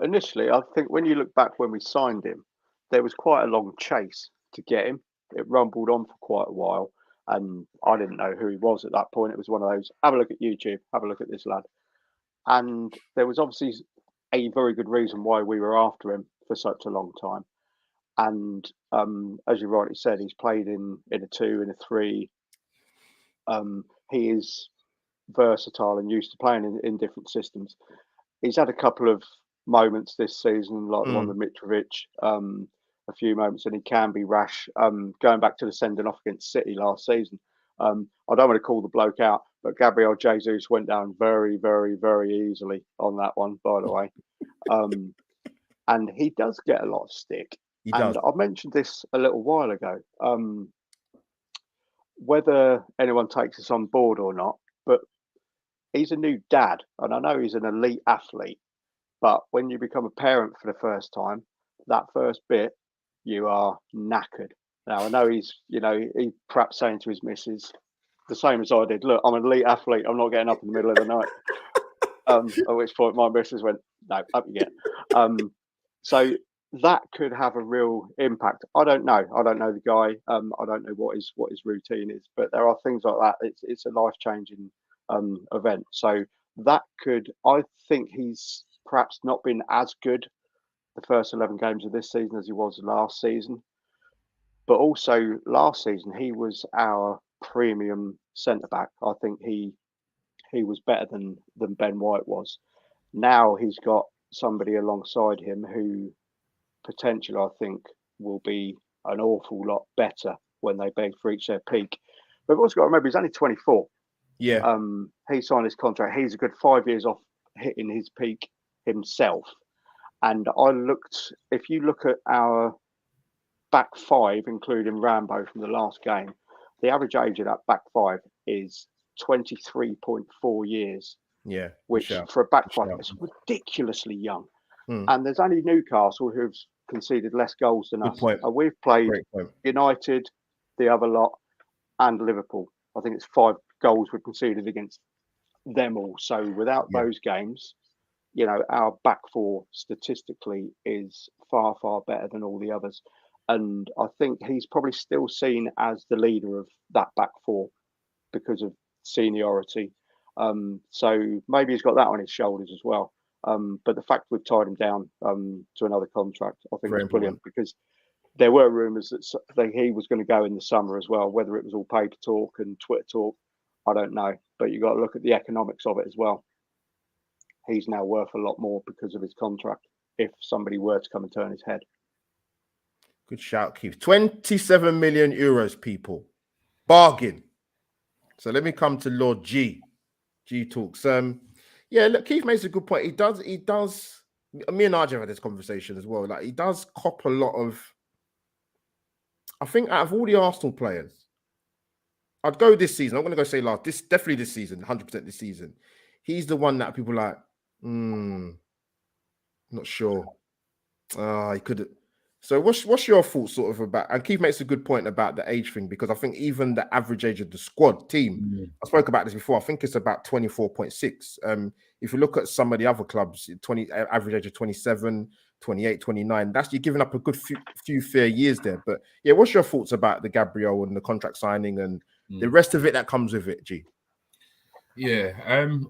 Speaker 6: Initially, I think when you look back when we signed him, there was quite a long chase to get him. It rumbled on for quite a while, and I didn't know who he was at that point. It was one of those, have a look at YouTube, have a look at this lad. And there was obviously a very good reason why we were after him for such a long time. And as you rightly said, he's played in a 2, in a 3. He is versatile and used to playing in different systems. He's had a couple of moments this season, like the one with Mitrovic, a few moments, and he can be rash. Going back to the sending off against City last season, I don't want to call the bloke out, but Gabriel Jesus went down very, very, very easily on that one, by the way. And he does get a lot of stick.
Speaker 1: He does.
Speaker 6: I mentioned this a little while ago. Whether anyone takes this on board or not, but he's a new dad, and I know he's an elite athlete. But when you become a parent for the first time, that first bit, you are knackered. Now, I know he's perhaps saying to his missus, the same as I did, look, I'm an elite athlete. I'm not getting up in the middle of the night. At which point my missus went, no, up you get. So that could have a real impact. I don't know. I don't know the guy. I don't know what his routine is, but there are things like that. It's a life-changing event. So that could, I think he's perhaps not been as good the first 11 games of this season as he was last season. But also last season, he was our premium centre-back. I think he was better than Ben White was. Now he's got somebody alongside him who potentially, I think, will be an awful lot better when they reach their peak. But we've also got to remember, he's only 24.
Speaker 1: Yeah.
Speaker 6: He signed his contract. He's a good 5 years off hitting his peak himself. And if you look at our back five, including Rambo from the last game, the average age of that back five is 23.4 years.
Speaker 1: Yeah.
Speaker 6: Which for a back five is ridiculously young. And there's only Newcastle who've conceded less goals than us. And we've played United, the other lot, and Liverpool. I think it's 5 goals we've conceded against them all. So without those games, our back four statistically is far, far better than all the others. And I think he's probably still seen as the leader of that back four because of seniority. So maybe he's got that on his shoulders as well. But the fact we've tied him down to another contract, I think is brilliant, because there were rumours that he was going to go in the summer as well. Whether it was all paper talk and Twitter talk, I don't know. But you've got to look at the economics of it as well. He's now worth a lot more because of his contract, if somebody were to come and turn his head.
Speaker 1: Good shout, Keith. 27 million euros, people. Bargain. So let me come to Lord G. G talks. Yeah, look, Keith makes a good point. He does. Me and RJ had this conversation as well. Like, he does cop a lot of. I think out of all the Arsenal players, I'd go this season. I'm going to go say last. Definitely this season, 100% this season. He's the one that people are like, not sure. He could. So what's your thoughts sort of about? And Keith makes a good point about the age thing, because I think even the average age of the squad team, I spoke about this before, I think it's about 24.6. If you look at some of the other clubs, average age of 27, 28, 29, that's you're giving up a good few fair years there. But yeah, what's your thoughts about the Gabriel and the contract signing and the rest of it that comes with it, G?
Speaker 5: Yeah.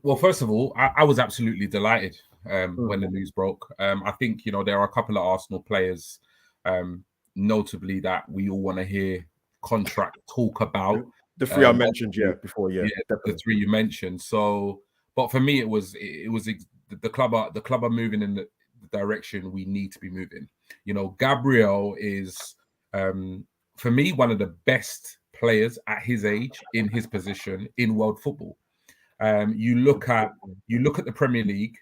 Speaker 5: Well, first of all, I was absolutely delighted when the news broke. I think, there are a couple of Arsenal players, notably that we all want to hear contract talk about.
Speaker 1: The 3 I mentioned, before,
Speaker 5: the 3 you mentioned. So, but for me, it was the club are moving in the direction we need to be moving. Gabriel is, for me, one of the best players at his age in his position in world football. You look at the Premier League,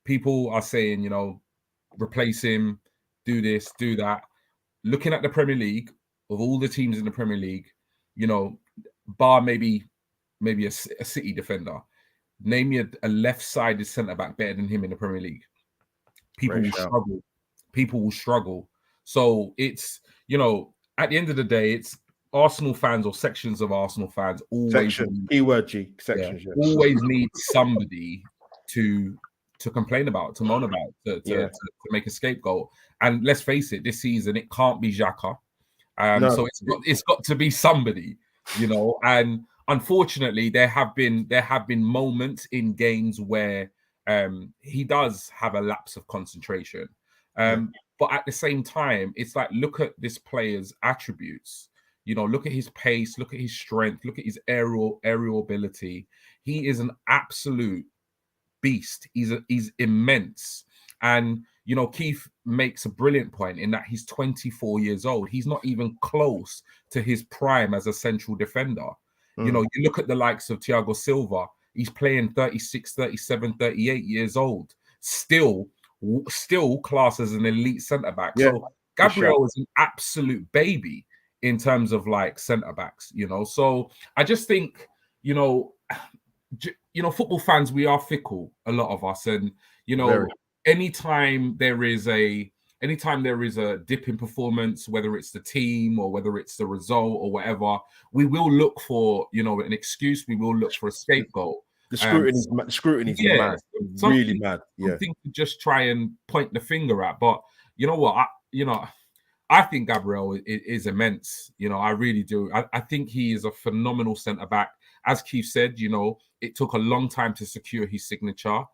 Speaker 5: people are saying, replace him, do this, do that. Looking at the Premier League, of all the teams in the Premier League, bar maybe a City defender. Name me a left-sided centre-back better than him in the Premier League. People will struggle. People will struggle. So it's, at the end of the day, it's Arsenal fans or sections of Arsenal fans always always need somebody to complain about, to moan about, to make a scapegoat. And let's face it, this season it can't be Xhaka. So it's got to be somebody, and unfortunately there have been moments in games where he does have a lapse of concentration. But at the same time, it's like, look at this player's attributes. Look at his pace, look at his strength, look at his aerial ability. He is an absolute beast. He's immense. And Keith makes a brilliant point in that he's 24 years old. He's not even close to his prime as a central defender. You look at the likes of Thiago Silva. He's playing 36, 37, 38 years old. Still classed as an elite centre-back. So Gabriel is an absolute baby in terms of like centre-backs, So I just think, football fans, we are fickle, a lot of us. And, anytime there is a dip in performance, whether it's the team or whether it's the result or whatever, we will look for, an excuse. We will look for a scapegoat.
Speaker 1: The scrutiny is mad, really mad.
Speaker 5: Something to just try and point the finger at. But you know what? I think Gabriel is immense. I really do. I think he is a phenomenal centre back. As Keith said, it took a long time to secure his signature.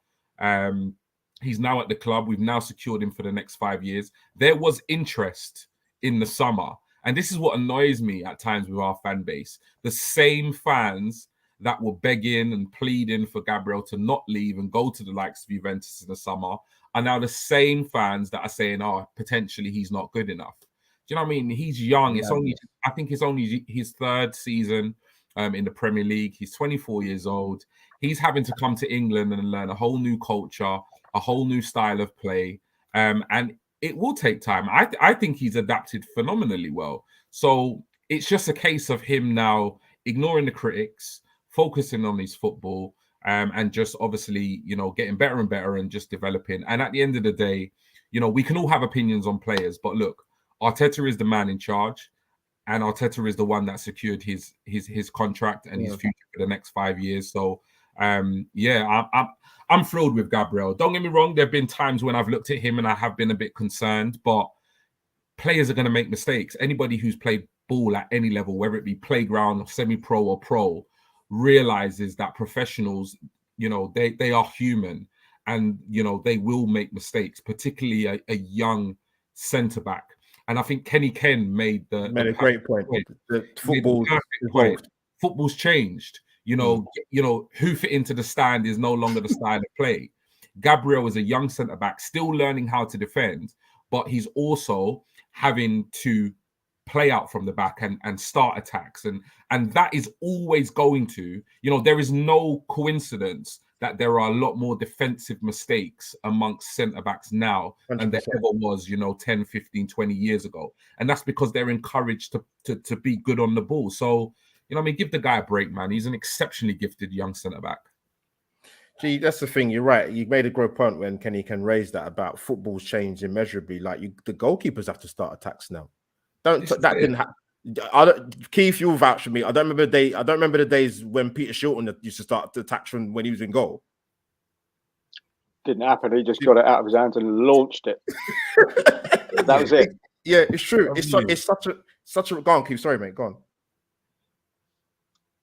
Speaker 5: He's now at the club. We've now secured him for the next 5 years. There was interest in the summer, and this is what annoys me at times with our fan base. The same fans that were begging and pleading for Gabriel to not leave and go to the likes of Juventus in the summer are now the same fans that are saying, potentially he's not good enough. Do you know what I mean? He's young. I think it's only his third season in the Premier League. He's 24 years old. He's having to come to England and learn a whole new culture, a whole new style of play. And it will take time. I think he's adapted phenomenally well. So it's just a case of him now ignoring the critics, focusing on his football, and just obviously, getting better and better and just developing. And at the end of the day, we can all have opinions on players, but look, Arteta is the man in charge, and Arteta is the one that secured his contract and his future for the next 5 years. So, I'm thrilled with Gabriel. Don't get me wrong, there have been times when I've looked at him and I have been a bit concerned, but players are going to make mistakes. Anybody who's played ball at any level, whether it be playground or semi-pro or pro, realizes that professionals, they are human, and they will make mistakes, particularly a young centre-back. And I think Kenny Ken made a great point. The football's changed. Who fit into the stand is no longer the style of play. Gabriel is a young centre-back, still learning how to defend, but he's also having to play out from the back and start attacks. And that is always going to, there is no coincidence that there are a lot more defensive mistakes amongst centre-backs now 100%. Than there ever was, 10, 15, 20 years ago. And that's because they're encouraged to be good on the ball. So, give the guy a break, man. He's an exceptionally gifted young centre-back.
Speaker 1: Gee, that's the thing. You're right. You made a great point when Kenny can raise that about football's changed immeasurably. Like the goalkeepers have to start attacks now. Didn't happen. Keith, you'll vouch for me. I don't remember the days when Peter Shilton used to start the attacks from when he was in goal.
Speaker 6: Didn't happen. He just got it out of his hands and launched it. That was it.
Speaker 1: Yeah, it's true. It's such a go on, Keith. Sorry, mate. Go on.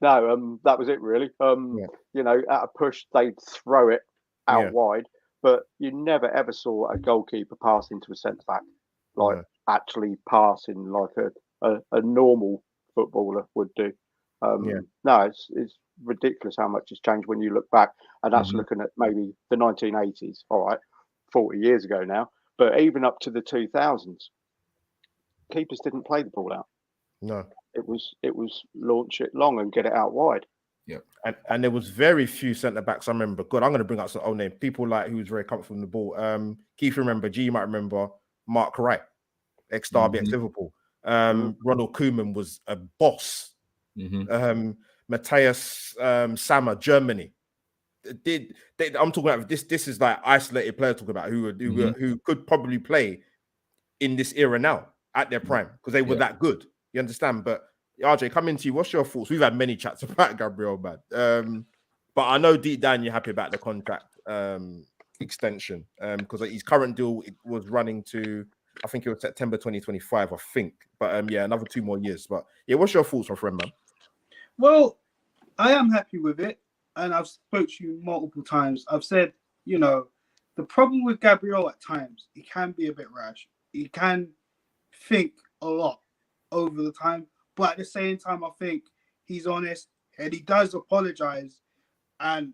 Speaker 6: No, that was it really. At a push, they'd throw it out wide, but you never ever saw a goalkeeper pass into a centre back, actually passing like a normal footballer would do. No, it's ridiculous how much has changed when you look back, and that's looking at maybe the 1980s. All right, 40 years ago now, but even up to the 2000s, keepers didn't play the ball out.
Speaker 1: No.
Speaker 6: It was launch it long and get it out wide.
Speaker 1: Yeah, and there was very few centre backs. I remember. God, I'm going to bring out some old name people like who was very comfortable in the ball. Keith, you might remember Mark Wright, ex-Derby, ex-Liverpool. Ronald Koeman was a boss Matthias Sammer, Germany. I'm talking about this. This is like isolated players talking about who could probably play in this era now at their prime because they were that good. You understand? But RJ, coming to you, what's your thoughts? We've had many chats about Gabriel, man. But I know deep down you're happy about the contract extension because his current deal was running to, I think it was September 2025, I think. But yeah, another 2 more years. But yeah, what's your thoughts, my friend, man?
Speaker 4: Well, I am happy with it. And I've spoke to you multiple times. I've said, the problem with Gabriel at times, he can be a bit rash. He can think a lot over the time. But at the same time, I think he's honest and he does apologize. And,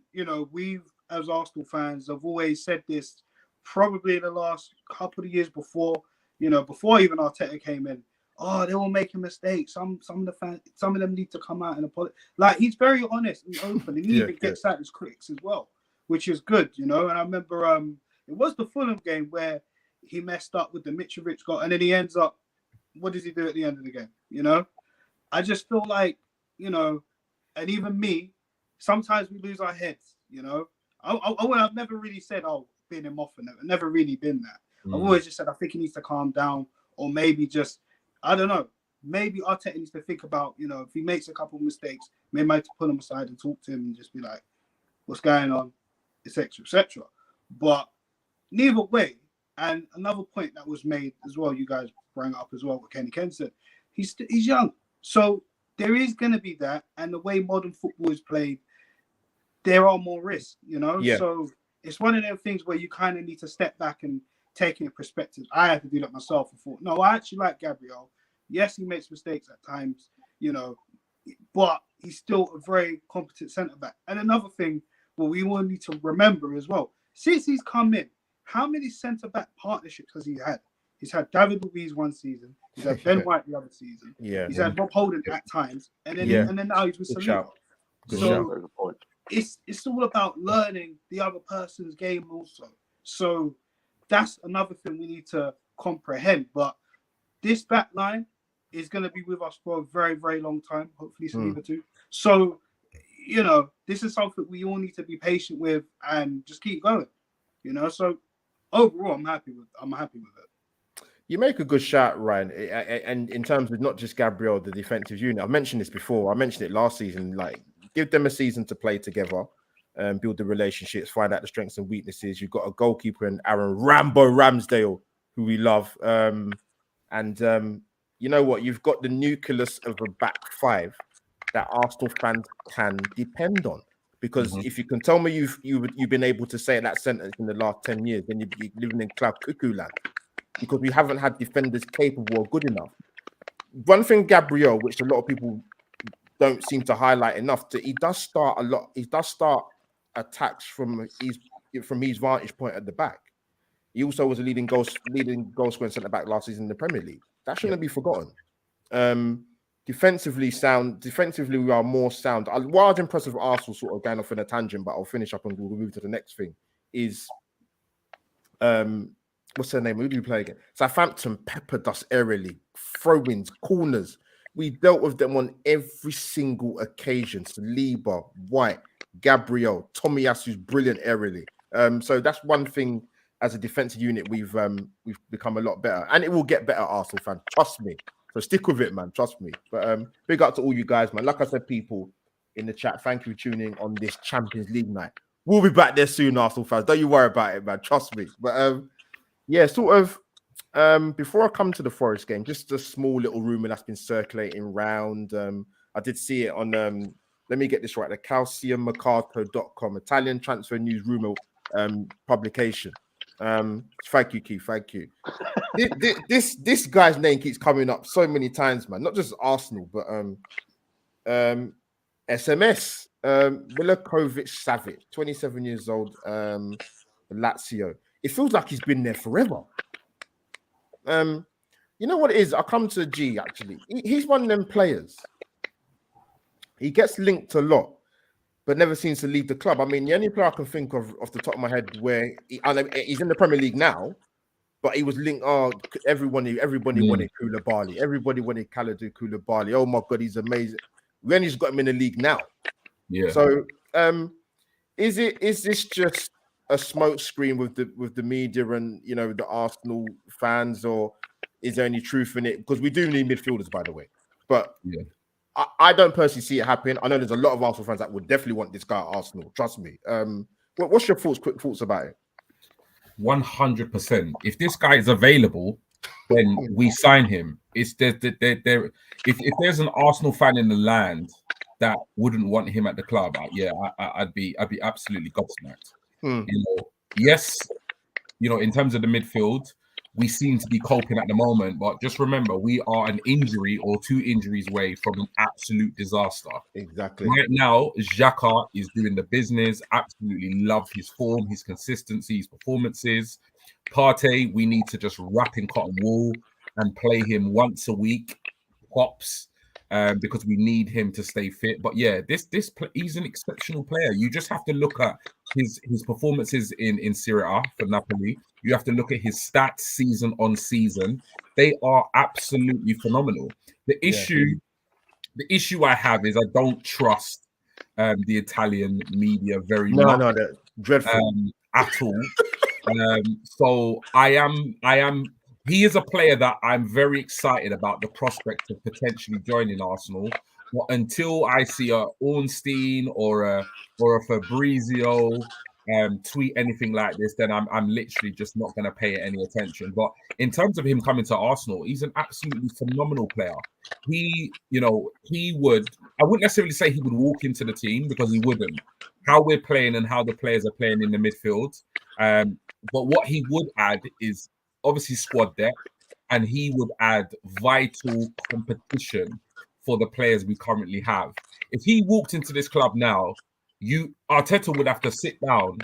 Speaker 4: we've, as Arsenal fans, have always said this probably in the last couple of years before, before even Arteta came in. Oh, they're all making mistakes. Some of them need to come out and apologize. Like, he's very honest and open, and he even gets at his critics as well, which is good, And I remember it was the Fulham game where he messed up with the Mitrovic goal, and then he ends up. What does he do at the end of the game? I just feel like, and even me, sometimes we lose our heads. I've never really said, "Oh, bin him off," and never really been that. I've always just said I think he needs to calm down, or maybe just. I don't know. Maybe Arteta needs to think about, if he makes a couple of mistakes, maybe I have to pull him aside and talk to him and just be like, what's going on, etc., etc. But neither way, and another point that was made as well, you guys bring up as well, what Kenny Ken said, he's young. So there is going to be that. And the way modern football is played, there are more risks, Yeah. So it's one of them things where you kind of need to step back and take in perspective. I had to do that myself and thought, no, I actually like Gabriel. Yes, he makes mistakes at times, but he's still a very competent centre-back. And another thing, we all need to remember as well, since he's come in, how many centre-back partnerships has he had? He's had David Luiz one season. He's had Ben White the other season. Yeah. He's had Rob Holding at times. And then now he's with Saliba. So it's all about learning the other person's game also. So that's another thing we need to comprehend. But this back line is going to be with us for a very, very long time. Hopefully, Saliba too. So, this is something we all need to be patient with and just keep going. So overall, I'm happy with it.
Speaker 1: You make a good shout, Ryan. And in terms of not just Gabriel, the defensive unit, I've mentioned this before. I mentioned it last season. Like, give them a season to play together. Build the relationships, find out the strengths and weaknesses. You've got a goalkeeper in Aaron Rambo Ramsdale, who we love. You know what? You've got the nucleus of a back five that Arsenal fans can depend on. Because if you can tell me you've been able to say that sentence in the last 10 years, then you'd be living in cloud cuckoo land. Because we haven't had defenders capable or good enough. One thing, Gabriel, which a lot of people don't seem to highlight enough, he does start a lot. He does start attacks from his vantage point at the back. He also was a leading goal scoring centre back last season in the Premier League. That shouldn't be forgotten. Defensively, we are more sound. What I was impressed with Arsenal, sort of going off in a tangent, but I'll finish up and we'll move to the next thing. Is what's her name? Who do we play again? Southampton peppered us aerially, throw-ins, corners. We dealt with them on every single occasion. Saliba, White, Gabriel, Tomiyasu's brilliant aerially. So that's one thing. As a defensive unit, we've become a lot better, and it will get better, Arsenal fans. Trust me. So stick with it, man. Trust me. But big up to all you guys, man. Like I said, people in the chat, thank you for tuning on this Champions League night. We'll be back there soon, Arsenal fans. Don't you worry about it, man. Trust me. But yeah, sort of. Before I come to the Forest game, just a small little rumor that's been circulating around. I did see it on. Let me get this right. The calciummercato.com Italian transfer news rumor publication. Thank you, Keith. Thank you. This guy's name keeps coming up so many times, man. Not just Arsenal, but SMS. Milokovic Savic, 27 years old, Lazio. It feels like he's been there forever. You know what it is? I'll come to G, actually. He's one of them players. He gets linked a lot, but never seems to leave the club. I mean, the only player I can think of off the top of my head where he's in the Premier League now, but he was linked. Oh, everybody wanted Koulibaly. Everybody wanted Kalidou Koulibaly. Oh my God, he's amazing. We only just got him in the league now.
Speaker 5: Yeah.
Speaker 1: So, is this just a smoke screen with the media and the Arsenal fans, or is there any truth in it? Because we do need midfielders, by the way. But
Speaker 5: yeah.
Speaker 1: I don't personally see it happening. I know there's a lot of Arsenal fans that would definitely want this guy at Arsenal. Trust me. What's your quick thoughts about it?
Speaker 5: 100%. If this guy is available, then we sign him. If there's an Arsenal fan in the land that wouldn't want him at the club, I'd be absolutely gobsmacked. Yes, in terms of the midfield, we seem to be coping at the moment, but just remember, we are an injury or 2 injuries away from an absolute disaster.
Speaker 1: Exactly.
Speaker 5: Right now, Xhaka is doing the business. Absolutely love his form, his consistency, his performances. Partey, we need to just wrap in cotton wool and play him once a week, pops, because we need him to stay fit. But yeah, he's an exceptional player. You just have to look at his performances in Serie A for Napoli. You have to look at his stats season on season. They are absolutely phenomenal. The issue I have is I don't trust the Italian media very much.
Speaker 1: No, they're dreadful
Speaker 5: at all. So I am. He is a player that I'm very excited about the prospect of potentially joining Arsenal. But until I see a Ornstein or a Fabrizio tweet anything like this, then I'm literally just not going to pay it any attention. But in terms of him coming to Arsenal, he's an absolutely phenomenal player. He would. I wouldn't necessarily say he would walk into the team, because he wouldn't. How we're playing and how the players are playing in the midfield. But what he would add is obviously squad depth, and he would add vital competition for the players we currently have. If he walked into this club now, Arteta would have to sit down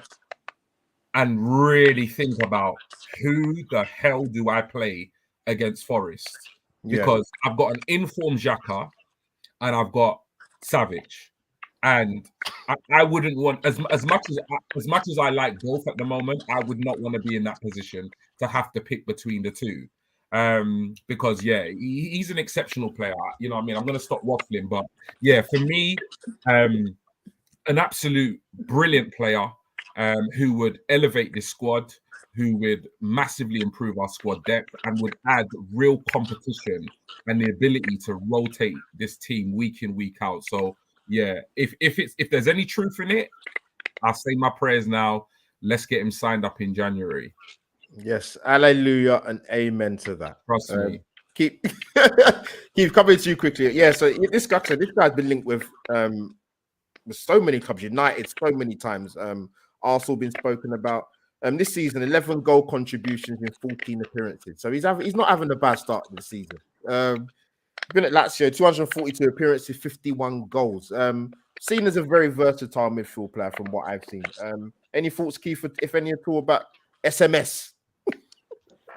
Speaker 5: and really think about, who the hell do I play against Forest? Because I've got an informed Xhaka and I've got Savage. And I wouldn't want, as much as I like both at the moment, I would not want to be in that position to have to pick between the two. Because he's an exceptional player. You know what I mean? I'm going to stop waffling, but yeah, for me, an absolute brilliant player who would elevate this squad, who would massively improve our squad depth, and would add real competition and the ability to rotate this team week in, week out. So yeah, if there's any truth in it, I'll say my prayers now. Let's get him signed up in January.
Speaker 1: Yes, hallelujah and amen to that.
Speaker 5: Trust me.
Speaker 1: Keep coming to you quickly. Yeah, so this guy's been linked with so many clubs, United so many times. Arsenal been spoken about. This season, 11 goal contributions in 14 appearances. So he's not having a bad start this season. Been at Lazio, 242 appearances, 51 goals. Seen as a very versatile midfield player from what I've seen. Any thoughts, Keith, if any at all, about SMS?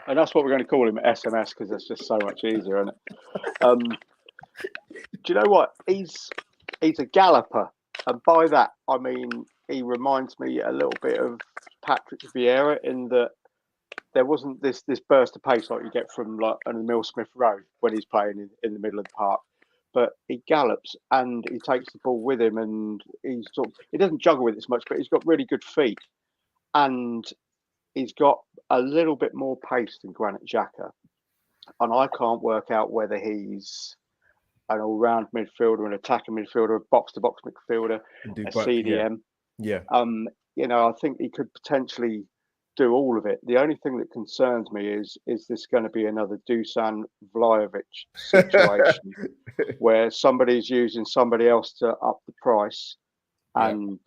Speaker 6: And that's what we're going to call him, SMS, because it's just so much easier, isn't it? Do you know what? He's a galloper. And by that, I mean, he reminds me a little bit of Patrick Vieira, in that there wasn't this burst of pace like you get from like an Emil Smith Rowe when he's playing in the middle of the park. But he gallops and he takes the ball with him, and he doesn't juggle with it as much, but he's got really good feet. And he's got a little bit more pace than Granit Xhaka. And I can't work out whether he's an all-round midfielder, an attacking midfielder, a box-to-box midfielder, a CDM.
Speaker 1: Yeah.
Speaker 6: I think he could potentially do all of it. The only thing that concerns me is this going to be another Dusan Vlahovic situation where somebody's using somebody else to up the price, and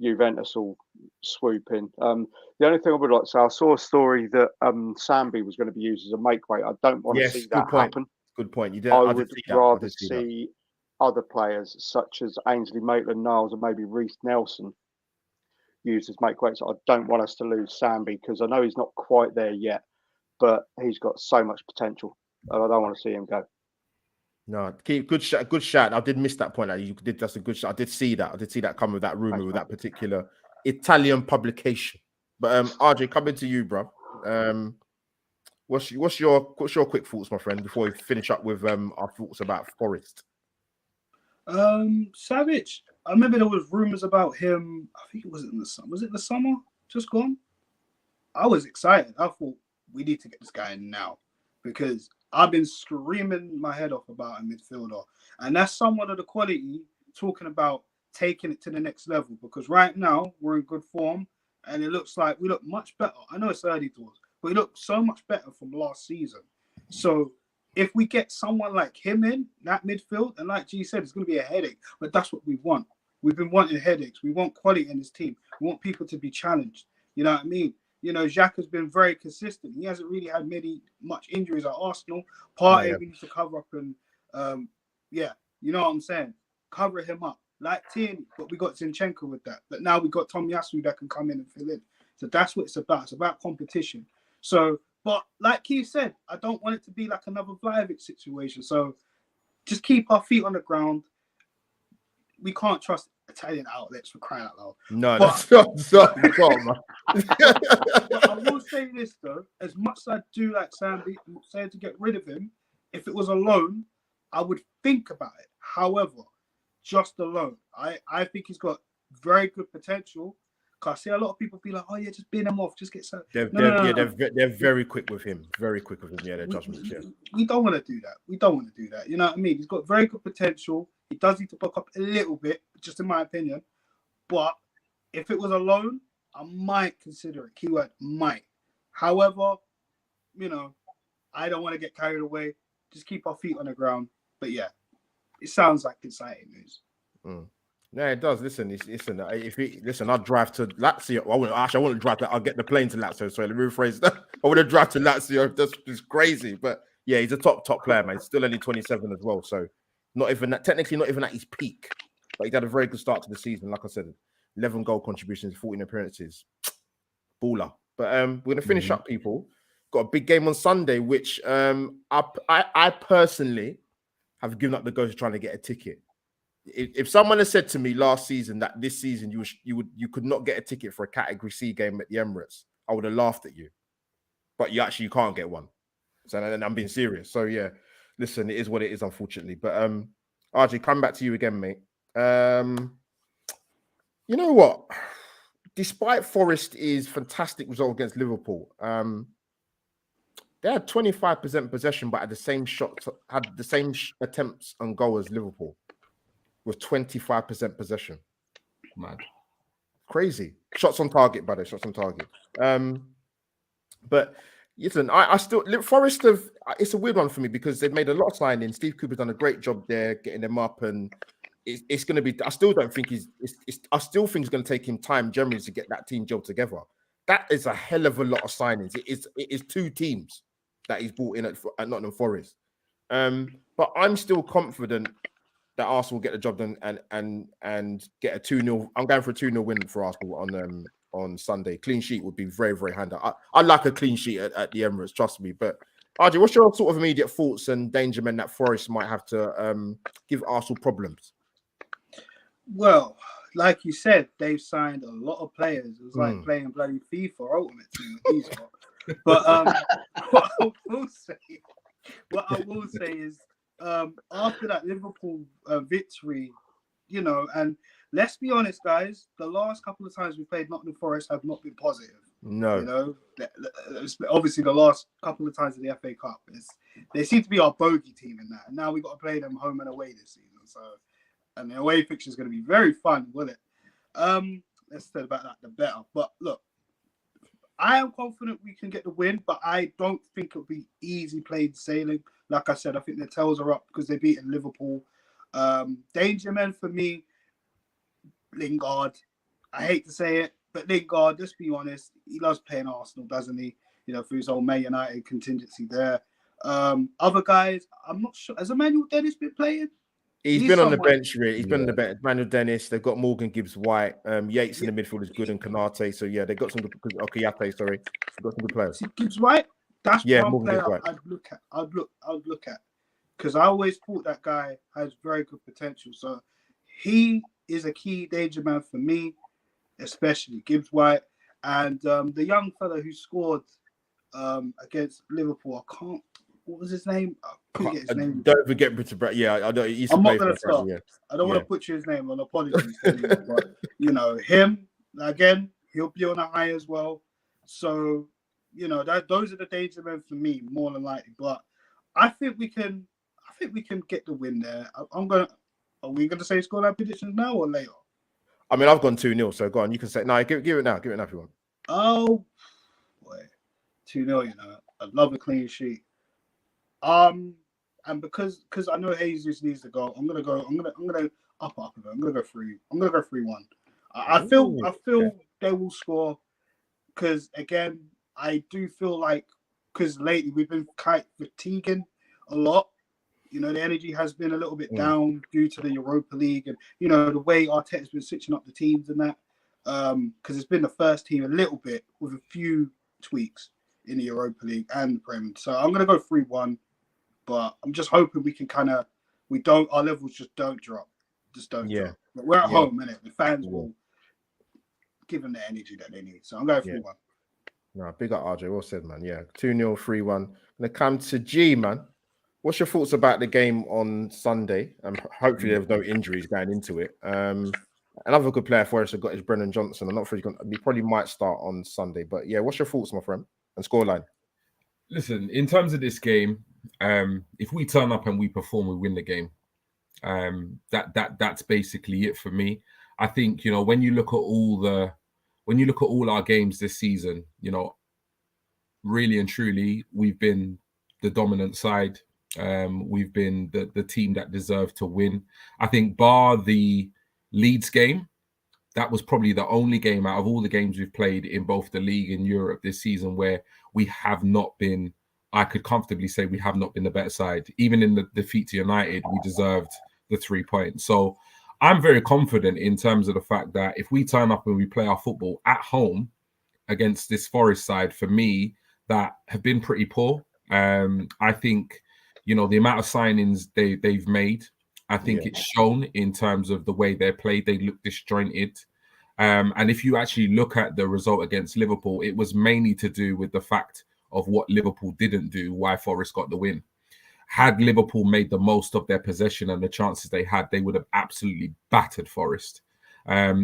Speaker 6: Juventus will swoop in. The only thing I would like to say, I saw a story that Sambi was going to be used as a make weight. I don't want to see that happen.
Speaker 1: Good point.
Speaker 6: I would rather see other players such as Ainsley Maitland-Niles and maybe Reece Nelson used as make weights. I don't want us to lose Sambi, because I know he's not quite there yet, but he's got so much potential, and I don't want to see him go.
Speaker 1: No, good shout. I did miss that point. You did. That's a good shot. I did see that come with that rumor with that particular Italian publication. But RJ, coming to you, bro. What's your quick thoughts, my friend, before we finish up with our thoughts about Forest?
Speaker 4: Savage. I remember there was rumors about him. I think it was in the summer. Was it the summer? Just gone. I was excited. I thought we need to get this guy in now because I've been screaming my head off about a midfielder, and that's someone of the quality talking about taking it to the next level. Because right now we're in good form, and it looks like we look much better. I know it's early doors, but we look so much better from last season. So if we get someone like him in that midfield, and like G said, it's going to be a headache, but that's what we want. We've been wanting headaches. We want quality in this team. We want people to be challenged. You know what I mean? You know, Xhaka has been very consistent. He hasn't really had much injuries at Arsenal. We need to cover up and, you know what I'm saying? Cover him up. Like Tierney, but we got Zinchenko with that. But now we got Tomiyasu that can come in and fill in. So that's what it's about. It's about competition. So, but like Keith said, I don't want it to be like another Vlahovic situation. So just keep our feet on the ground. We can't trust Italian outlets for crying out loud.
Speaker 1: No,
Speaker 4: but,
Speaker 1: that's not man.
Speaker 4: But I will say this though, as much as I do like Sandy saying to get rid of him, if it was a loan, I would think about it. However, just a loan, I think he's got very good potential. Cause I see a lot of people be like, "Oh yeah, just bin him off, just get some."
Speaker 1: They're very quick with him. Very quick with him. Yeah, their judgments. Yeah,
Speaker 4: we don't want to do that. We don't want to do that. You know what I mean? He's got very good potential. He does need to buck up a little bit, just in my opinion. But if it was a loan, I might consider it. Keyword might. However, you know, I don't want to get carried away. Just keep our feet on the ground. But yeah, it sounds like exciting news.
Speaker 1: No, it does. Listen, I'll drive to Lazio. I wouldn't drive to. I'll get the plane to Lazio. Sorry, let me rephrase that. I would have drive to Lazio. That's just crazy. But yeah, he's a top player, man. He's still only 27 as well. So technically not even at his peak. But he had a very good start to the season. Like I said, 11 goal contributions, 14 appearances. Baller. But we're gonna finish up, people. Got a big game on Sunday, which I personally have given up the ghost of trying to get a ticket. If someone had said to me last season that this season you could not get a ticket for a Category C game at the Emirates, I would have laughed at you. But you can't get one. So and I'm being serious. So yeah, listen, it is what it is, unfortunately. But RJ, come back to you again, mate. You know what? Despite Forest's fantastic result against Liverpool, they had 25% possession, but had the same attempts on goal as Liverpool. With 25% possession.
Speaker 5: Mad.
Speaker 1: Crazy. Shots on target, brother. Shots on target. But listen, I still Forest it's a weird one for me because they've made a lot of signings. Steve Cooper's done a great job there, getting them up, and it's going to be. I still don't think I still think it's going to take him time generally to get that team gelled together. That is a hell of a lot of signings. It is two teams that he's brought in at Nottingham Forest. But I'm still confident that Arsenal will get the job done and get a 2-0. I'm going for a 2-0 win for Arsenal on Sunday. Clean sheet would be very, very handy. I like a clean sheet at the Emirates, trust me. But RJ, what's your sort of immediate thoughts and danger men that Forest might have to give Arsenal problems?
Speaker 4: Well, like you said, they've signed a lot of players. It's like playing bloody FIFA Ultimate Team with these lot. But what I will say is after that Liverpool victory, you know, and let's be honest, guys, the last couple of times we played Nottingham Forest have not been positive.
Speaker 1: No.
Speaker 4: You know, obviously the last couple of times in the FA Cup, they seem to be our bogey team in that. And now we've got to play them home and away this season. So, and the away fixture is going to be very fun, will it? Let's say about that, the better. But look, I am confident we can get the win, but I don't think it'll be easy plain sailing. Like I said, I think their tails are up because they beaten Liverpool. Danger men for me, Lingard. I hate to say it, but Lingard, let's be honest, he loves playing Arsenal, doesn't he? You know, for his old Man United contingency there. Other guys, I'm not sure. Has Emmanuel Dennis been playing?
Speaker 1: He's been on the bench, really. He's been on the bench. Emmanuel Dennis. They've got Morgan Gibbs-White. Yates in the midfield is good, and Kanate. So yeah, they've got some good. Kiyate, sorry, they've got some good players.
Speaker 4: Gibbs-White. That's one
Speaker 1: Morgan
Speaker 4: player
Speaker 1: Gibbs-White.
Speaker 4: I'd look at because I always thought that guy has very good potential. So he is a key danger man for me, especially Gibbs-White and the young fella who scored against Liverpool. what was his name? I couldn't get his name.
Speaker 1: Don't forget Britain. Yeah, I know he used to
Speaker 4: I'm
Speaker 1: play
Speaker 4: not
Speaker 1: for
Speaker 4: going to stop.
Speaker 1: yeah.
Speaker 4: I don't want to butcher his name. And apologies to anyone, but you know him again. He'll be on a high as well. So you know those are the danger men for me more than likely. But I think we can. I think we can get the win there. I'm gonna. Are we gonna say scoreline predictions now or later?
Speaker 1: I mean, I've gone 2-0, so go on. You can say no. Give it now. Give it now if you want.
Speaker 4: Oh boy, 2-0. You know, I'd love a clean sheet. And because I know Jesus needs to go, I'm gonna up. I'm gonna go 3. I'm gonna go 3-1. I feel they will score because again, I do feel like because lately we've been quite fatiguing a lot. You know, the energy has been a little bit down due to the Europa League and you know the way Arteta's been switching up the teams and that. Because it's been the first team a little bit with a few tweaks in the Europa League and the Prem. So I'm gonna go 3-1. But I'm just hoping we can our levels just don't drop. Just don't drop. But we're at home, innit? The fans will give them the energy that they need. So I'm going 3-1.
Speaker 1: No, big up RJ. Well said, man. Yeah. 2-0, 3-1. Gonna come to G, man. What's your thoughts about the game on Sunday? Hopefully there was no injuries going into it. Another good player for us have got is Brennan Johnson. I'm not sure he probably might start on Sunday. But yeah, what's your thoughts, my friend? And scoreline?
Speaker 5: Listen, in terms of this game, if we turn up and we perform, we win the game. That's basically it for me. I think when you look at all our games this season, really and truly, we've been the dominant side. We've been the team that deserved to win. I think bar the Leeds game, that was probably the only game out of all the games we've played in both the league and Europe this season where we have not been. I could comfortably say we have not been the better side. Even in the defeat to United, we deserved the 3 points. So I'm very confident in terms of the fact that if we turn up and we play our football at home against this Forest side, for me, that have been pretty poor. I think, the amount of signings they've made, I think it's shown in terms of the way they're played. They look disjointed. And if you actually look at the result against Liverpool, it was mainly to do with the fact of what Liverpool didn't do, why Forest got the win. Had Liverpool made the most of their possession and the chances they had, they would have absolutely battered Forest.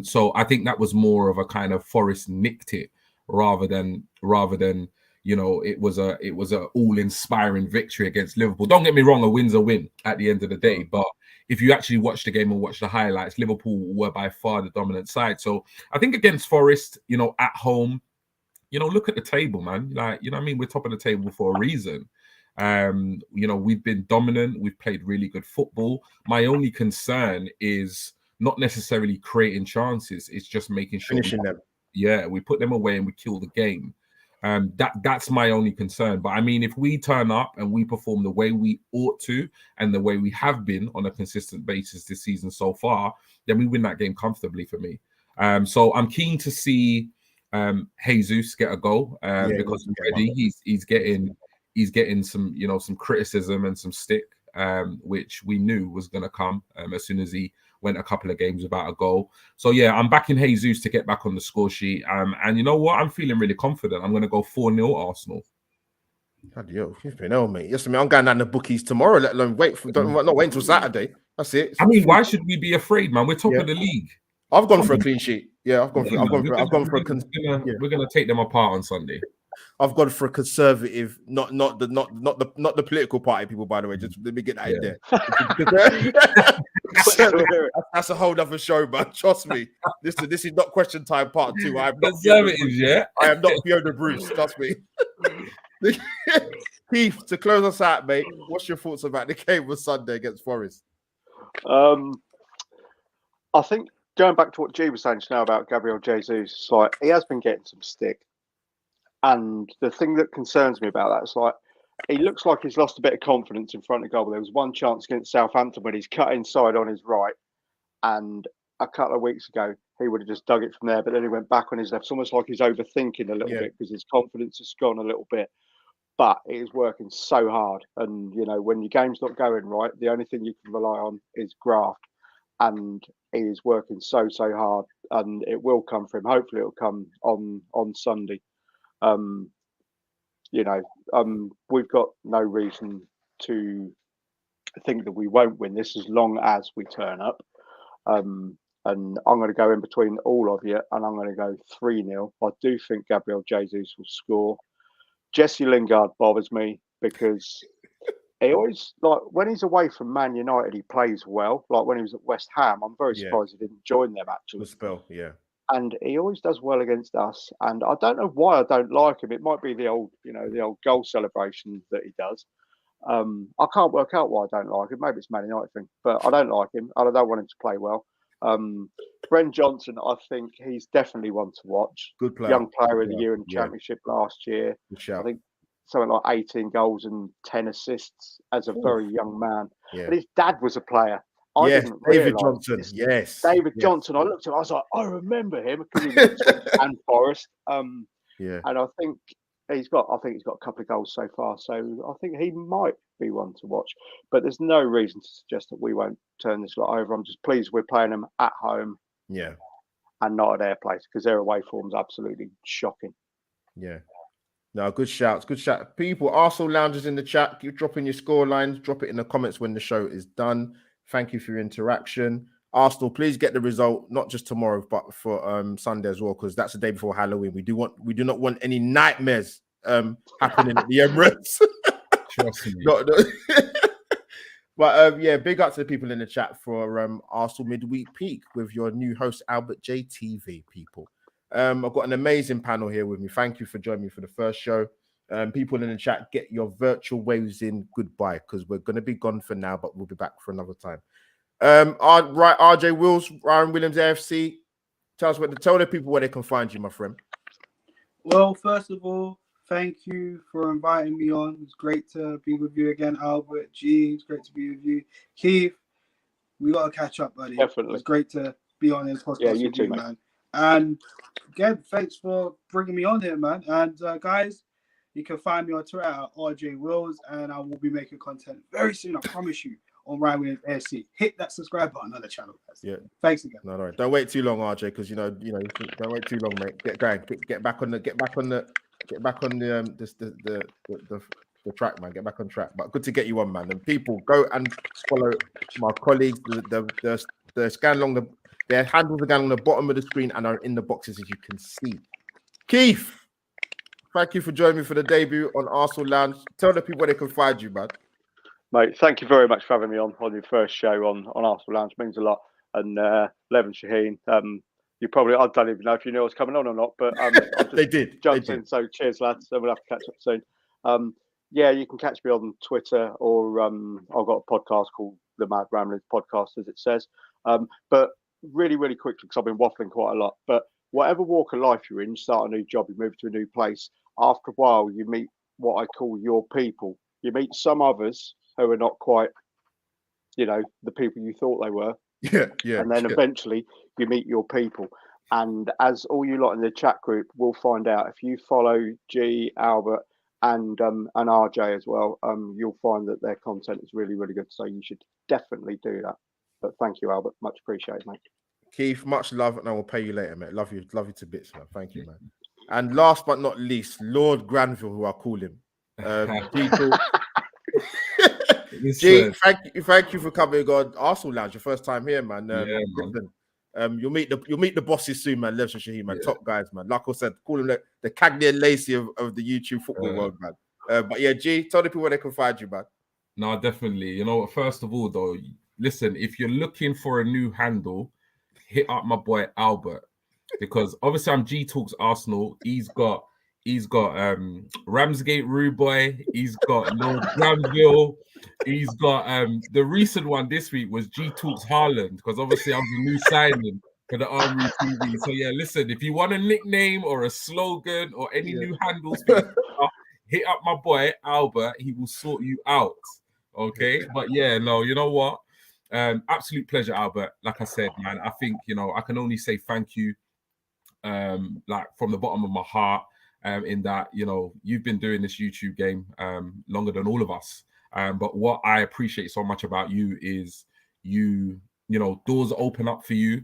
Speaker 5: So I think that was more of a kind of Forest nicked it rather than it was a all-inspiring victory against Liverpool. Don't get me wrong, a win's a win at the end of the day, but if you actually watch the game and watch the highlights, Liverpool were by far the dominant side. So I think against Forest, at home, look at the table, man. Like, what I mean? We're top of the table for a reason. We've been dominant. We've played really good football. My only concern is not necessarily creating chances. It's just making sure
Speaker 1: finishing them.
Speaker 5: Yeah, we put them away and we kill the game. That's my only concern. But I mean, if we turn up and we perform the way we ought to and the way we have been on a consistent basis this season so far, then we win that game comfortably for me. So I'm keen to see Jesus get a goal because already he's getting some criticism and some stick, which we knew was going to come as soon as he went a couple of games without a goal. So yeah, I'm backing Jesus to get back on the score sheet. And you know what? I'm feeling really confident. I'm going to go 4-0 Arsenal.
Speaker 1: God, yo, you've been ill, mate. Yes, I mean, I'm going down the bookies tomorrow. Let alone not wait until Saturday. That's it.
Speaker 5: I mean, why should we be afraid, man? We're top of the league.
Speaker 1: I've gone for a clean sheet. Yeah, I've gone for
Speaker 5: we're gonna take them apart on Sunday.
Speaker 1: I've gone for a conservative, not the political party people. By the way, just let me get that in there. That's a whole other show, man. Trust me. This is not question time part 2. I am not
Speaker 5: conservatives, I
Speaker 1: am not Fiona Bruce. Trust me. Keith, to close us out, mate. What's your thoughts about the game on Sunday against Forest?
Speaker 6: I think going back to what G was saying just now about Gabriel Jesus, like he has been getting some stick. And the thing that concerns me about that is like he looks like he's lost a bit of confidence in front of goal. There was one chance against Southampton when he's cut inside on his right, and a couple of weeks ago he would have just dug it from there, but then he went back on his left. It's almost like he's overthinking a little bit because his confidence has gone a little bit. But it is working so hard, and when your game's not going right, the only thing you can rely on is graft, and he is working so hard, and it will come for him. Hopefully, it'll come on Sunday. we've got no reason to think that we won't win this as long as we turn up. And I'm going to go in between all of you, and I'm going to go 3-0. I do think Gabriel Jesus will score. Jesse Lingard bothers me because he always, like, when he's away from Man United, he plays well. Like when he was at West Ham, I'm very surprised he didn't join them actually.
Speaker 1: Good spell, yeah.
Speaker 6: And he always does well against us. And I don't know why I don't like him. It might be the old goal celebration that he does. I can't work out why I don't like him. Maybe it's Man United thing, but I don't like him. I don't want him to play well. Bren Johnson, I think he's definitely one to watch.
Speaker 1: Good player.
Speaker 6: Young player of the year in the Championship last year.
Speaker 1: Good shout.
Speaker 6: I think something like 18 goals and 10 assists as a very young man.
Speaker 1: Yeah.
Speaker 6: But his dad was a player. I
Speaker 1: Yes,
Speaker 6: didn't
Speaker 1: David
Speaker 6: realise
Speaker 1: Johnson.
Speaker 6: this.
Speaker 1: Yes.
Speaker 6: David Johnson. I looked at him, I was like, I remember him because he was and Forest.
Speaker 1: Yeah.
Speaker 6: And I think he's got a couple of goals so far. So I think he might be one to watch. But there's no reason to suggest that we won't turn this lot over. I'm just pleased we're playing them at home.
Speaker 1: Yeah.
Speaker 6: And not at their place, because their away form's absolutely shocking.
Speaker 1: Yeah. No, good shouts. Good shout. People, Arsenal Loungers in the chat. Keep dropping your score lines. Drop it in the comments when the show is done. Thank you for your interaction. Arsenal, please get the result, not just tomorrow, but for Sunday as well, because that's the day before Halloween. We do not want any nightmares happening at the Emirates.
Speaker 5: Trust me.
Speaker 1: But yeah, big up to the people in the chat for Arsenal Midweek Peek with your new host, AlbertJTV, people. I've got an amazing panel here with me. Thank you for joining me for the first show. People in the chat, get your virtual waves in goodbye, because we're going to be gone for now, but we'll be back for another time. Right, RJ Wills, Ryan Williams, AFC. Tell the people where they can find you, my friend.
Speaker 4: Well, first of all, thank you for inviting me on. It's great to be with you again, Albert. G, it's great to be with you. Keith, we got to catch up, buddy.
Speaker 6: Definitely.
Speaker 4: It's great to be on this podcast
Speaker 6: you
Speaker 4: with
Speaker 6: too,
Speaker 4: you, man. And again, thanks for bringing me on here, man. And guys, you can find me on Twitter at RJ Wills, and I will be making content very soon, I promise you, on Ryan Williams AFC. Hit that subscribe button on the channel, guys.
Speaker 1: Yeah.
Speaker 4: Thanks again.
Speaker 1: No. Don't wait too long, RJ, because you know, don't wait too long, mate. Get going. Get back on the track, man. Get back on track. But good to get you on, man. And people, go and follow my colleagues. The scan along their handles are down on the bottom of the screen and are in the boxes, as you can see. Keith, thank you for joining me for the debut on Arsenal Lounge. Tell the people where they can find you, man.
Speaker 6: Mate, thank you very much for having me on your first show on Arsenal Lounge. It means a lot. And Lev and Shaheen, you probably, I don't even know if you knew I was coming on or not, but
Speaker 1: they did.
Speaker 6: Jumped in. So cheers, lads. So we'll have to catch up soon. Yeah, you can catch me on Twitter, or I've got a podcast called the Mad Ramblings Podcast, as it says. But really, really quickly, because I've been waffling quite a lot. But whatever walk of life you're in, you start a new job, you move to a new place. After a while, you meet what I call your people. You meet some others who are not quite, the people you thought they were.
Speaker 1: Yeah.
Speaker 6: And then eventually you meet your people. And as all you lot in the chat group will find out, if you follow G, Albert, and RJ as well, you'll find that their content is really, really good. So you should definitely do that. But thank you, Albert. Much appreciated, mate.
Speaker 1: Keith, much love, and I will pay you later, mate. Love you to bits, man. Thank you, man. And last but not least, Lord Granville, who I call him. G, thank you for coming on Arsenal Lounge. Your first time here, man. You'll meet the bosses soon, man. Lev and Shaheen, man. Top guys, man. Like I said, call him the Cagney and Lacey of the YouTube football world, man. But yeah, G, tell the people where they can find you, man.
Speaker 5: No, definitely. First of all, though, listen, if you're looking for a new handle, hit up my boy Albert, because obviously I'm G Talks Arsenal. He's got Ramsgate Rude Boy. He's got Lord Granville. He's got the recent one this week was G Talks Haaland, because obviously I'm the new signing for the Army TV. So yeah, listen, if you want a nickname or a slogan or any new handles, hit up my boy Albert. He will sort you out. Okay, but yeah, no, you know what? Absolute pleasure, Albert. Like I said, man, I think I can only say thank you, like from the bottom of my heart. In that, you've been doing this YouTube game longer than all of us. But what I appreciate so much about you is doors open up for you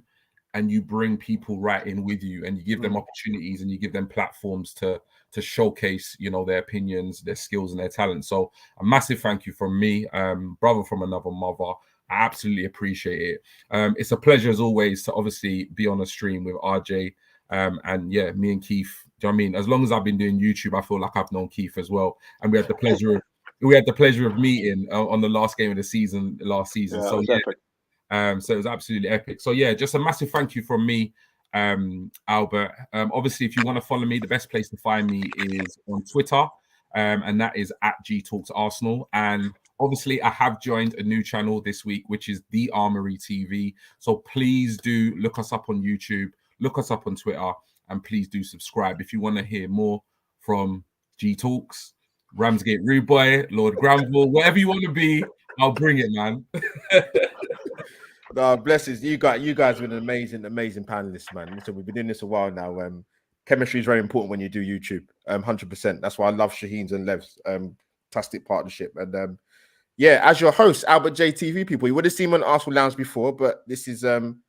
Speaker 5: and you bring people right in with you, and you give them opportunities, and you give them platforms to showcase, you know, their opinions, their skills, and their talent. So a massive thank you from me, brother from another mother. I absolutely appreciate it. It's a pleasure as always to obviously be on a stream with RJ. And yeah, me and Keith. Do you know what I mean? As long as I've been doing YouTube, I feel like I've known Keith as well, and we had the pleasure of meeting on the last game of the season last season.
Speaker 6: Yeah,
Speaker 5: so
Speaker 6: it was epic.
Speaker 5: So it was absolutely epic. So yeah, just a massive thank you from me, Albert. Obviously, if you want to follow me, the best place to find me is on Twitter, and that is at GTalksArsenal. And obviously, I have joined a new channel this week, which is the Armory TV. So please do look us up on YouTube, look us up on Twitter, and please do subscribe if you want to hear more from G Talks, Ramsgate Rude Boy, Lord Granville, whatever you want to be, I'll bring it, man.
Speaker 1: No, blessings. You guys have been an amazing panelists, man. So we've been doing this a while now. Chemistry is very important when you do YouTube. 100%. That's why I love Shaheen's and Lev's fantastic partnership. And yeah, as your host, AlbertJTV, people, you would have seen me on Arsenal Lounge before, but this is in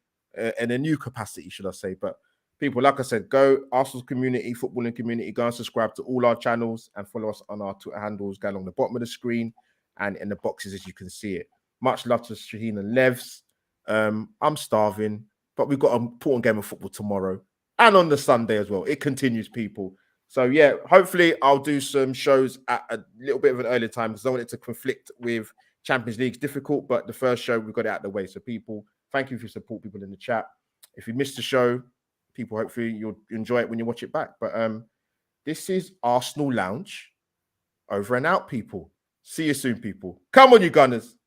Speaker 1: a new capacity, should I say? But people, like I said, go Arsenal community, footballing community, go and subscribe to all our channels and follow us on our Twitter handles, go along the bottom of the screen and in the boxes as you can see it. Much love to Shaheen and Levs. I'm starving, but we've got an important game of football tomorrow and on the Sunday as well. It continues, people. So yeah, hopefully I'll do some shows at a little bit of an earlier time because I want it to conflict with Champions League. It's difficult, but the first show we've got it out of the way. So people, thank you for your support, people in the chat. If you missed the show, people, hopefully you'll enjoy it when you watch it back. But this is Arsenal Lounge. Over and out, people. See you soon, people. Come on, you Gunners.